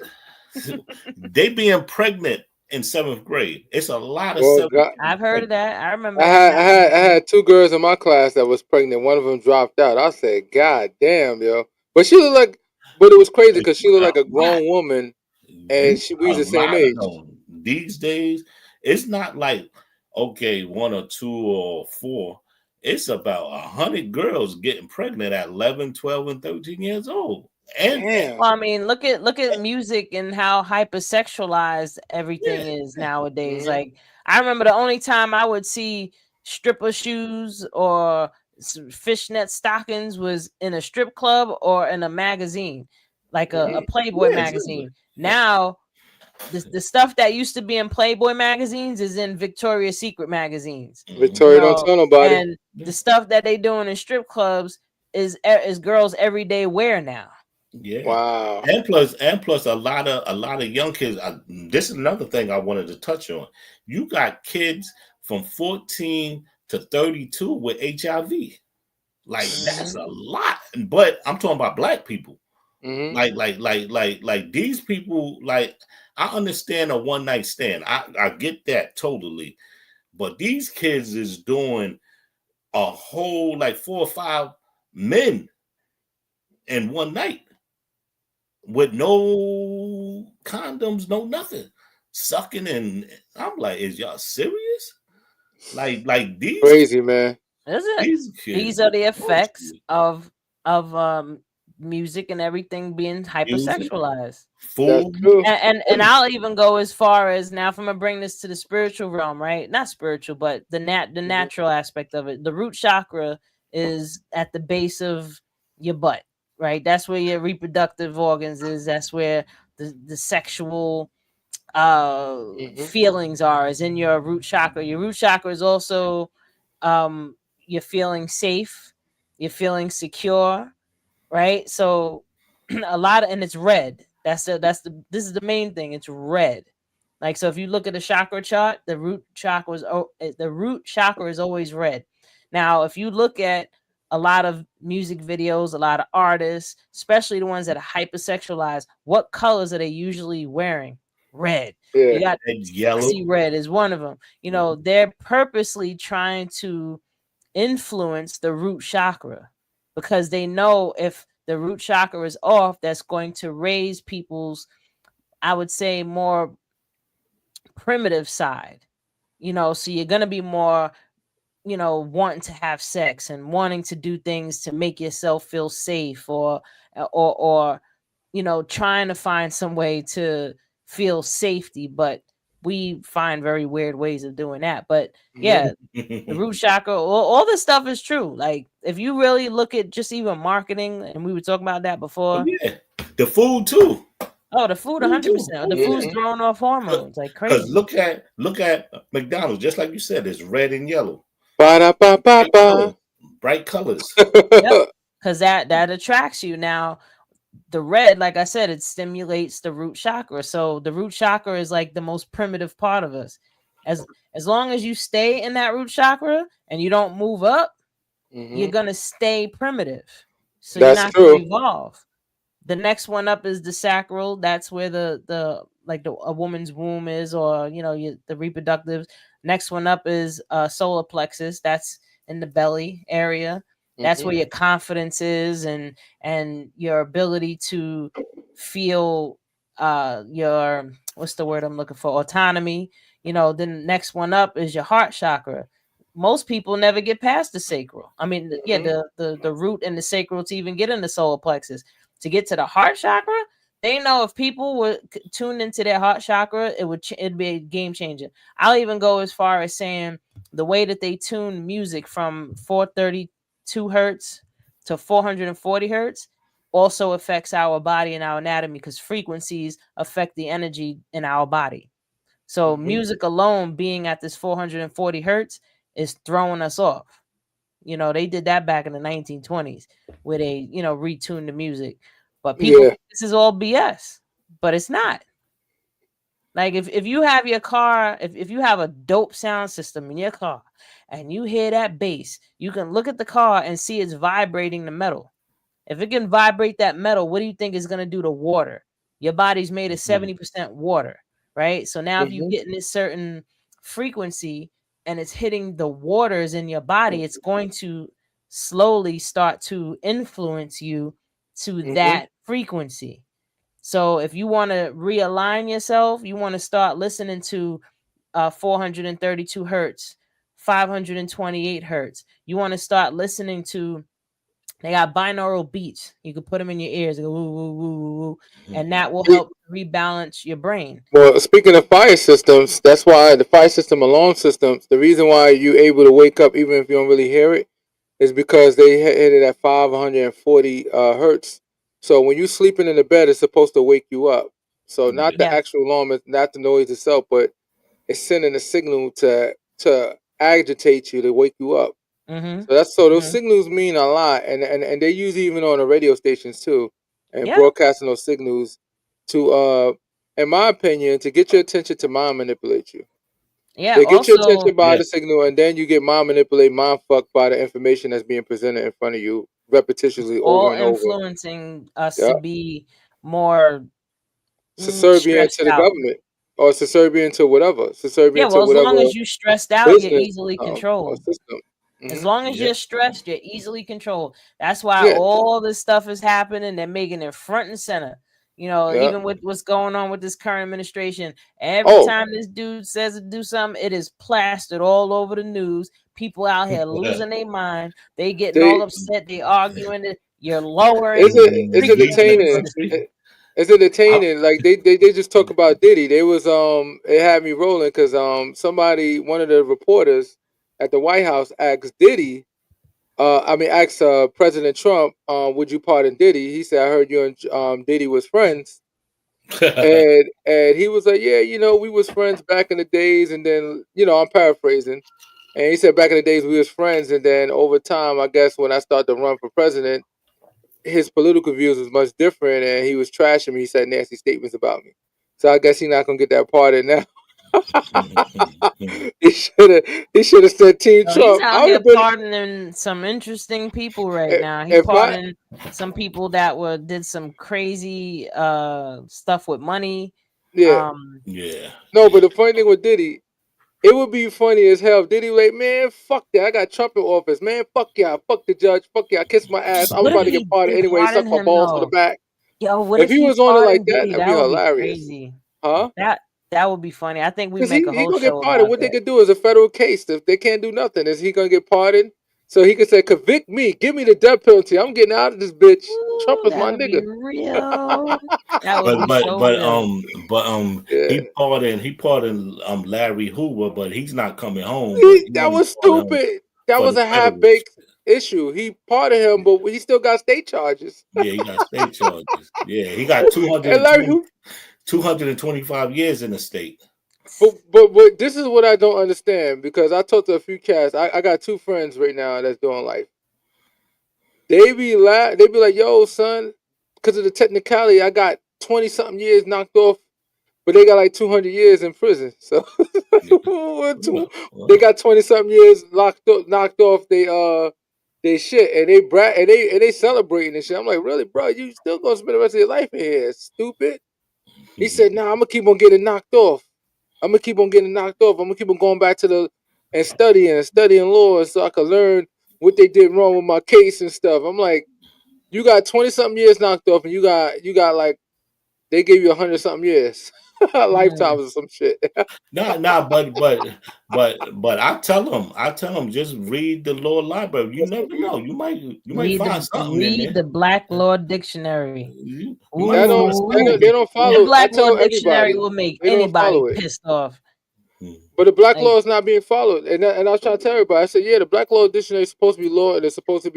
they being pregnant in 7th grade. It's a lot of Well, 7th God, I've heard of that. I remember. I had 2 girls in my class that was pregnant. One of them dropped out. I said, God damn, yo. But she looked like, but it was crazy because she looked like a grown woman, and we was A the same lot of age. them. These days, it's not like, okay, 1 or 2 or 4. It's about 100 girls getting pregnant at 11, 12, and 13 years old. And Damn. Well, I mean, look at music and how hypersexualized everything is nowadays. Mhm. Like, I remember the only time I would see stripper shoes or fishnet stockings was in a strip club or in a magazine, like a Playboy Yeah, magazine. exactly. Now, the stuff that used to be in Playboy magazines is in Victoria's Secret magazines. Victoria don't tell nobody. And the stuff that they doing in strip clubs is girls' everyday wear now. Yeah. Wow. And plus a lot of young kids. This is another thing I wanted to touch on. You got kids from 14 to 32 with HIV. Like that's a lot. But I'm talking about black people. Like these people, like I understand a one night stand. I get that totally. But these kids is doing a whole like 4 or 5 men in one night with no condoms, no nothing, sucking, and I'm like, is y'all serious? Like these Crazy, man. Is it? These kids These are the effects of music and everything being hypersexualized. Food. And I'll even go as far as now, if I'm gonna bring this to the spiritual realm, right? Not spiritual, but the natural aspect of it. The root chakra is at the base of your butt, right? That's where your reproductive organs is. That's where the sexual feelings are, is in your root chakra. Your root chakra is also you're feeling safe, you're feeling secure, right? So a lot of, and it's red. This is the main thing. It's red. Like, so if you look at the chakra chart, the root chakra is always red. Now, if you look at a lot of music videos, a lot of artists, especially the ones that are hypersexualized, what colors are they usually wearing? Red. Yeah. You got yellow. Sexy red is one of them. You know, they're purposely trying to influence the root chakra because they know if the root chakra is off, that's going to raise people's, I would say, more primitive side. You know, so you're going to be more, you know, wanting to have sex and wanting to do things to make yourself feel safe or trying to find some way to feel safety, but we find very weird ways of doing that. But yeah, the root chakra, all this stuff is true. Like if you really look at just even marketing, and we were talking about that before. Yeah, the food too. Oh, the food, 100%. The food's throwing off hormones like crazy. Because look at McDonald's, just like you said, it's red and yellow. Ba-da-ba-ba-ba. Bright colors. Yep. Because that attracts you. Now, the red, like I said, it stimulates the root chakra. So the root chakra is like the most primitive part of us. As long as you stay in that root chakra and you don't move up, you're gonna stay primitive. So That's you're not true. gonna evolve. The next one up is the sacral. That's where a woman's womb is, or the reproductive. Next one up is solar plexus. That's in the belly area. That's where your confidence is, and your ability to feel your, what's the word I'm looking for, autonomy. Then the next one up is your heart chakra. Most people never get past the sacral. I mean, the root and the sacral to even get in the solar plexus. To get to the heart chakra, they know if people were tuned into their heart chakra, it'd be a game changer. I'll even go as far as saying the way that they tune music from 432 hertz to 440 hertz also affects our body and our anatomy, because frequencies affect the energy in our body. So music alone being at this 440 hertz is throwing us off. They did that back in the 1920s where they, retuned the music. But people think this is all BS, but it's not. Like if you have your car, if you have a dope sound system in your car and you hear that bass, you can look at the car and see it's vibrating the metal. If it can vibrate that metal, what do you think is going to do to water? Your body's made of 70% water, right? So now if you get in this certain frequency and it's hitting the waters in your body, it's going to slowly start to influence you to that frequency. So if you want to realign yourself, you want to start listening to 432 hertz, 528 hertz. You want to start listening to, they got binaural beats. You can put them in your ears, go, woo, woo, woo, woo, woo, and that will help rebalance your brain. Well, speaking of fire systems, that's why the fire system alarm systems, the reason why you're able to wake up even if you don't really hear it is because they hit it at 540 hertz. So when you're sleeping in the bed, it's supposed to wake you up. So not the actual alarm, not the noise itself, but it's sending a signal to agitate you, to wake you up. So those signals mean a lot, and they use even on the radio stations too, and broadcasting those signals to in my opinion, to get your attention, to mind manipulate you. Yeah, they get your attention by the signal, and then you get mind manipulated, mind fucked by the information that's being presented in front of you repetitiously over and over, influencing us to be more subservient to the government, or subservient to whatever, subservient to whatever. As long as you stressed out, you're easily controlled. As long as you're stressed, you're easily controlled. That's why all this stuff is happening. They're making it front and center. Even with what's going on with this current administration, every time this dude says to do something, it is plastered all over the news. People out here losing their mind. They getting all upset. They arguing it. You're lowering. It's entertaining. It's entertaining. Like they just talk about Diddy. They was it had me rolling because one of the reporters at the White House asked Diddy. Asked President Trump, would you pardon Diddy? He said, I heard you and Diddy was friends. and he was like, yeah, we was friends back in the days. And then, I'm paraphrasing. And he said back in the days we was friends. And then over time, I guess when I started to run for president, his political views was much different. And he was trashing me. He said nasty statements about me. So I guess he's not going to get that pardon now. He should have said Team Trump. He's out here pardoning some interesting people right now. He's pardoning some people that did some crazy stuff with money. No, but the funny thing with Diddy, it would be funny as hell. Diddy like, man, fuck that. I got Trump in office. Man, fuck y'all. Fuck the judge. Fuck y'all. Kiss my ass. I was about to get pardoned anyway. Suck my balls to the back. Yo, what if he was on it like that? That'd be hilarious. Crazy. Huh? That would be funny. I think we make a whole show get pardoned. What they could do is a federal case. If they can't do nothing, is he gonna get pardoned? so he could say, "Convict me, give me the death penalty. I'm getting out of this bitch. Trump Ooh, is my that'd be nigga." real. That would But be but so but real. Yeah, he pardoned Larry Hoover, but he's not coming home. But he that only was pardoned him stupid. That for was the a half federal baked shit. issue. He pardoned him, but he still got state charges. Yeah, he got state charges. Yeah, he got And Larry Hoover. 225 years in the state. But this is what I don't understand, because I talked to a few cats. I got two friends right now that's doing life. They be like, "Yo, son, because of the technicality, I got 20 something years knocked off, but they got like 200 years in prison. So they got 20 something years knocked off they shit, and they celebrating and shit. I'm like, really, bro? You still gonna spend the rest of your life in here? Stupid." He said, "Nah, I'm gonna keep on getting knocked off. I'm gonna keep on getting knocked off. I'm gonna keep on going back to and studying law, so I can learn what they did wrong with my case and stuff." I'm like, you got 20 something years knocked off, and you got like, they gave you 100 something years, lifetimes or some shit. Nah, but I tell them just read the law library. You never know. You might find something in Read there. the Black Law Dictionary. You might That find don't something in they there. don't The follow. I Black Law tell Dictionary everybody will make they don't anybody follow it. pissed off. But the black Like, law is not being followed, and I was trying to tell everybody. I said, yeah, the black law dictionary is supposed to be law, and it's supposed to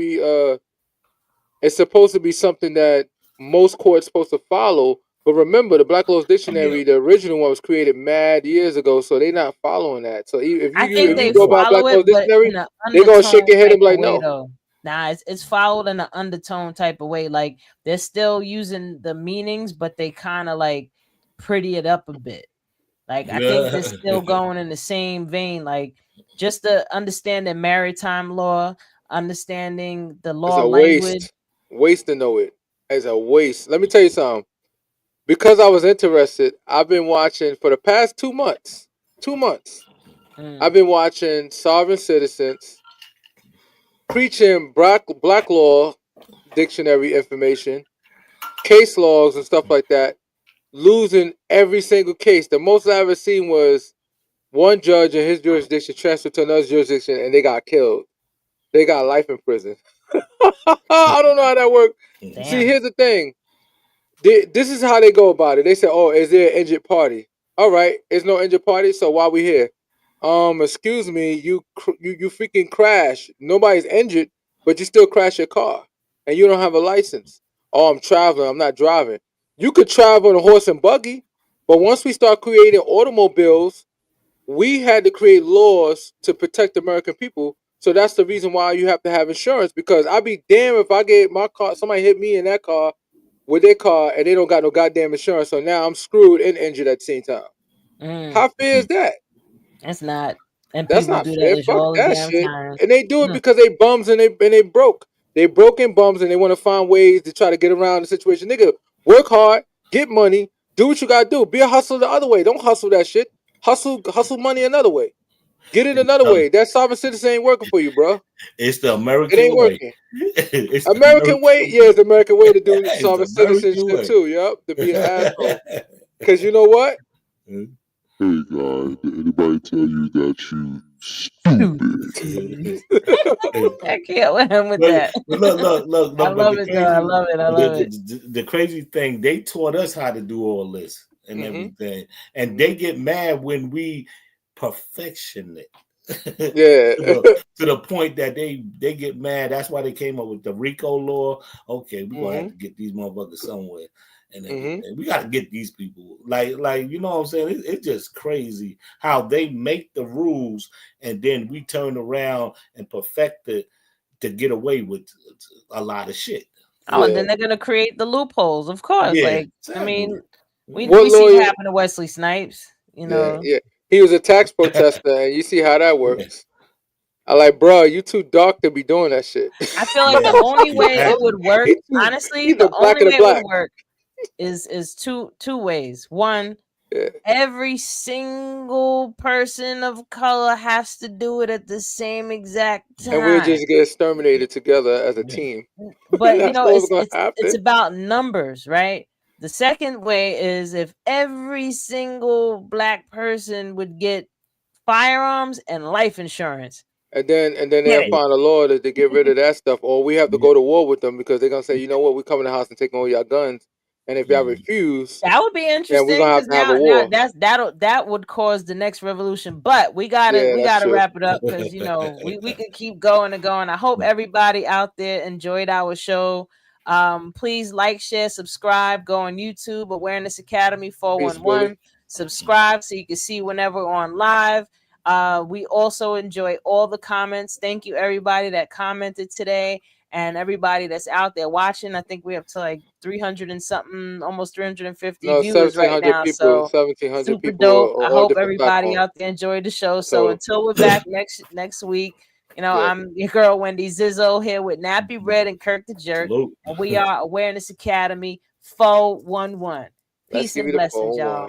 be something that most courts supposed to follow. But remember, the Black Laws Yeah. Dictionary, the original one, was created mad years ago, so they're not following that. So if I think you they go by Black follow Laws it, but Dictionary, in an they're gonna shake undertone your head type and be of like, way, no. though. Nah, it's followed in an undertone type of way. Like, they're still using the meanings, but they kind of like pretty it up a bit. Like, I think they're still going in the same vein. Like, just to understand the maritime law, understanding the It's law a language. waste to know it. It's a waste. Let me tell you something. Because I was interested, I've been watching for the past 2 months. 2 months. I've been watching Sovereign Citizens preaching black law dictionary information, case logs and stuff like that, losing every single case. The most I ever seen was one judge in his jurisdiction transferred to another jurisdiction and they got killed. They got life in prison. I don't know how that works. Mhm. See, Damn. here's the thing. This is how they go about it. They say, "Oh, is there an injured party?" All right, there's no injured party, so why we here? Excuse me, you freaking crash. Nobody's injured, but you still crash your car, and you don't have a license. Oh, I'm traveling. I'm not driving. You could travel on a horse and buggy, but once we start creating automobiles, we had to create laws to protect the American people. So that's the reason why you have to have insurance. Because I'd be damned if I get my car, somebody hit me in that car with their car, and they don't got no goddamn insurance. So now I'm screwed and injured at the same time. How fair is that? That's not. And That's people not do fair. that issue Fuck all the that damn shit. time. And they do it because they bums and they broke. They broken bums and they want to find ways to try to get around the situation. Nigga, work hard, get money, do what you gotta do. Be a hustler the other way. Don't hustle that shit. Hustle money another way. Get it another way. That sovereign citizen ain't working for you, bro. It's the It American ain't way. working. It's the American way, yeah, it's the American way to do It's the sovereign citizenship American way. too. Yup, to be an asshole. Because you know what? Hey guy, did anybody tell you that you stupid? I can't with him with that. But look. I love it, though. I love it. I love it. The crazy thing, they taught us how to do all this and everything, and they get mad when we perfection it. Yeah. to the point that they get mad. That's why they came up with the RICO law. Okay, we're gonna have to get these motherfuckers somewhere. And we got to get these people like you know what I'm saying. It's just crazy how they make the rules and then we turn around and perfect it to get away with a lot of shit. Oh, and then they're gonna create the loopholes, of course. Yeah, like exactly. I mean, we What see lawyer- what happened to Wesley Snipes. You know, Yeah. He was a tax protester, and you see how that works. I like, bro, you too dark to be doing that shit. I feel like the only way it would work, honestly, he's the the black only of way the it would black. work is two ways. One, every single person of color has to do it at the same exact time, And we'll just get exterminated together as a team. But you That's know, what's gonna happen. it's about numbers, right? The second way is if every single black person would get firearms and life insurance, And then Get they'll it. find a law to get rid of that stuff, or we have to go to war with them because they're gonna say, you know what, we come in the house and take all your guns, and if y'all Mhm. refuse, That would be then we're interesting gonna have because to have a now war. that would cause the next revolution. But we gotta Yeah, that's true. wrap it up because we could keep going and going. I hope everybody out there enjoyed our show. Please like, share, subscribe. Go on YouTube, Awareness Academy Peace, Billy. 411. Subscribe so you can see whenever we're on live. We also enjoy all the comments. Thank you everybody that commented today. And everybody that's out there watching. I think we have to like 300 and something, almost 350 No, viewers right 1,700 now. people. So 1,700 super people dope. on I all hope different everybody platforms. out there enjoyed the show. So Total. until we're back next week, Yeah. I'm your girl Wendy Zizzo here with Nappy Red and Kirk the Jerk, Salute. and we are Awareness Academy 411. Let's Peace give and you the blessings, y'all. 411.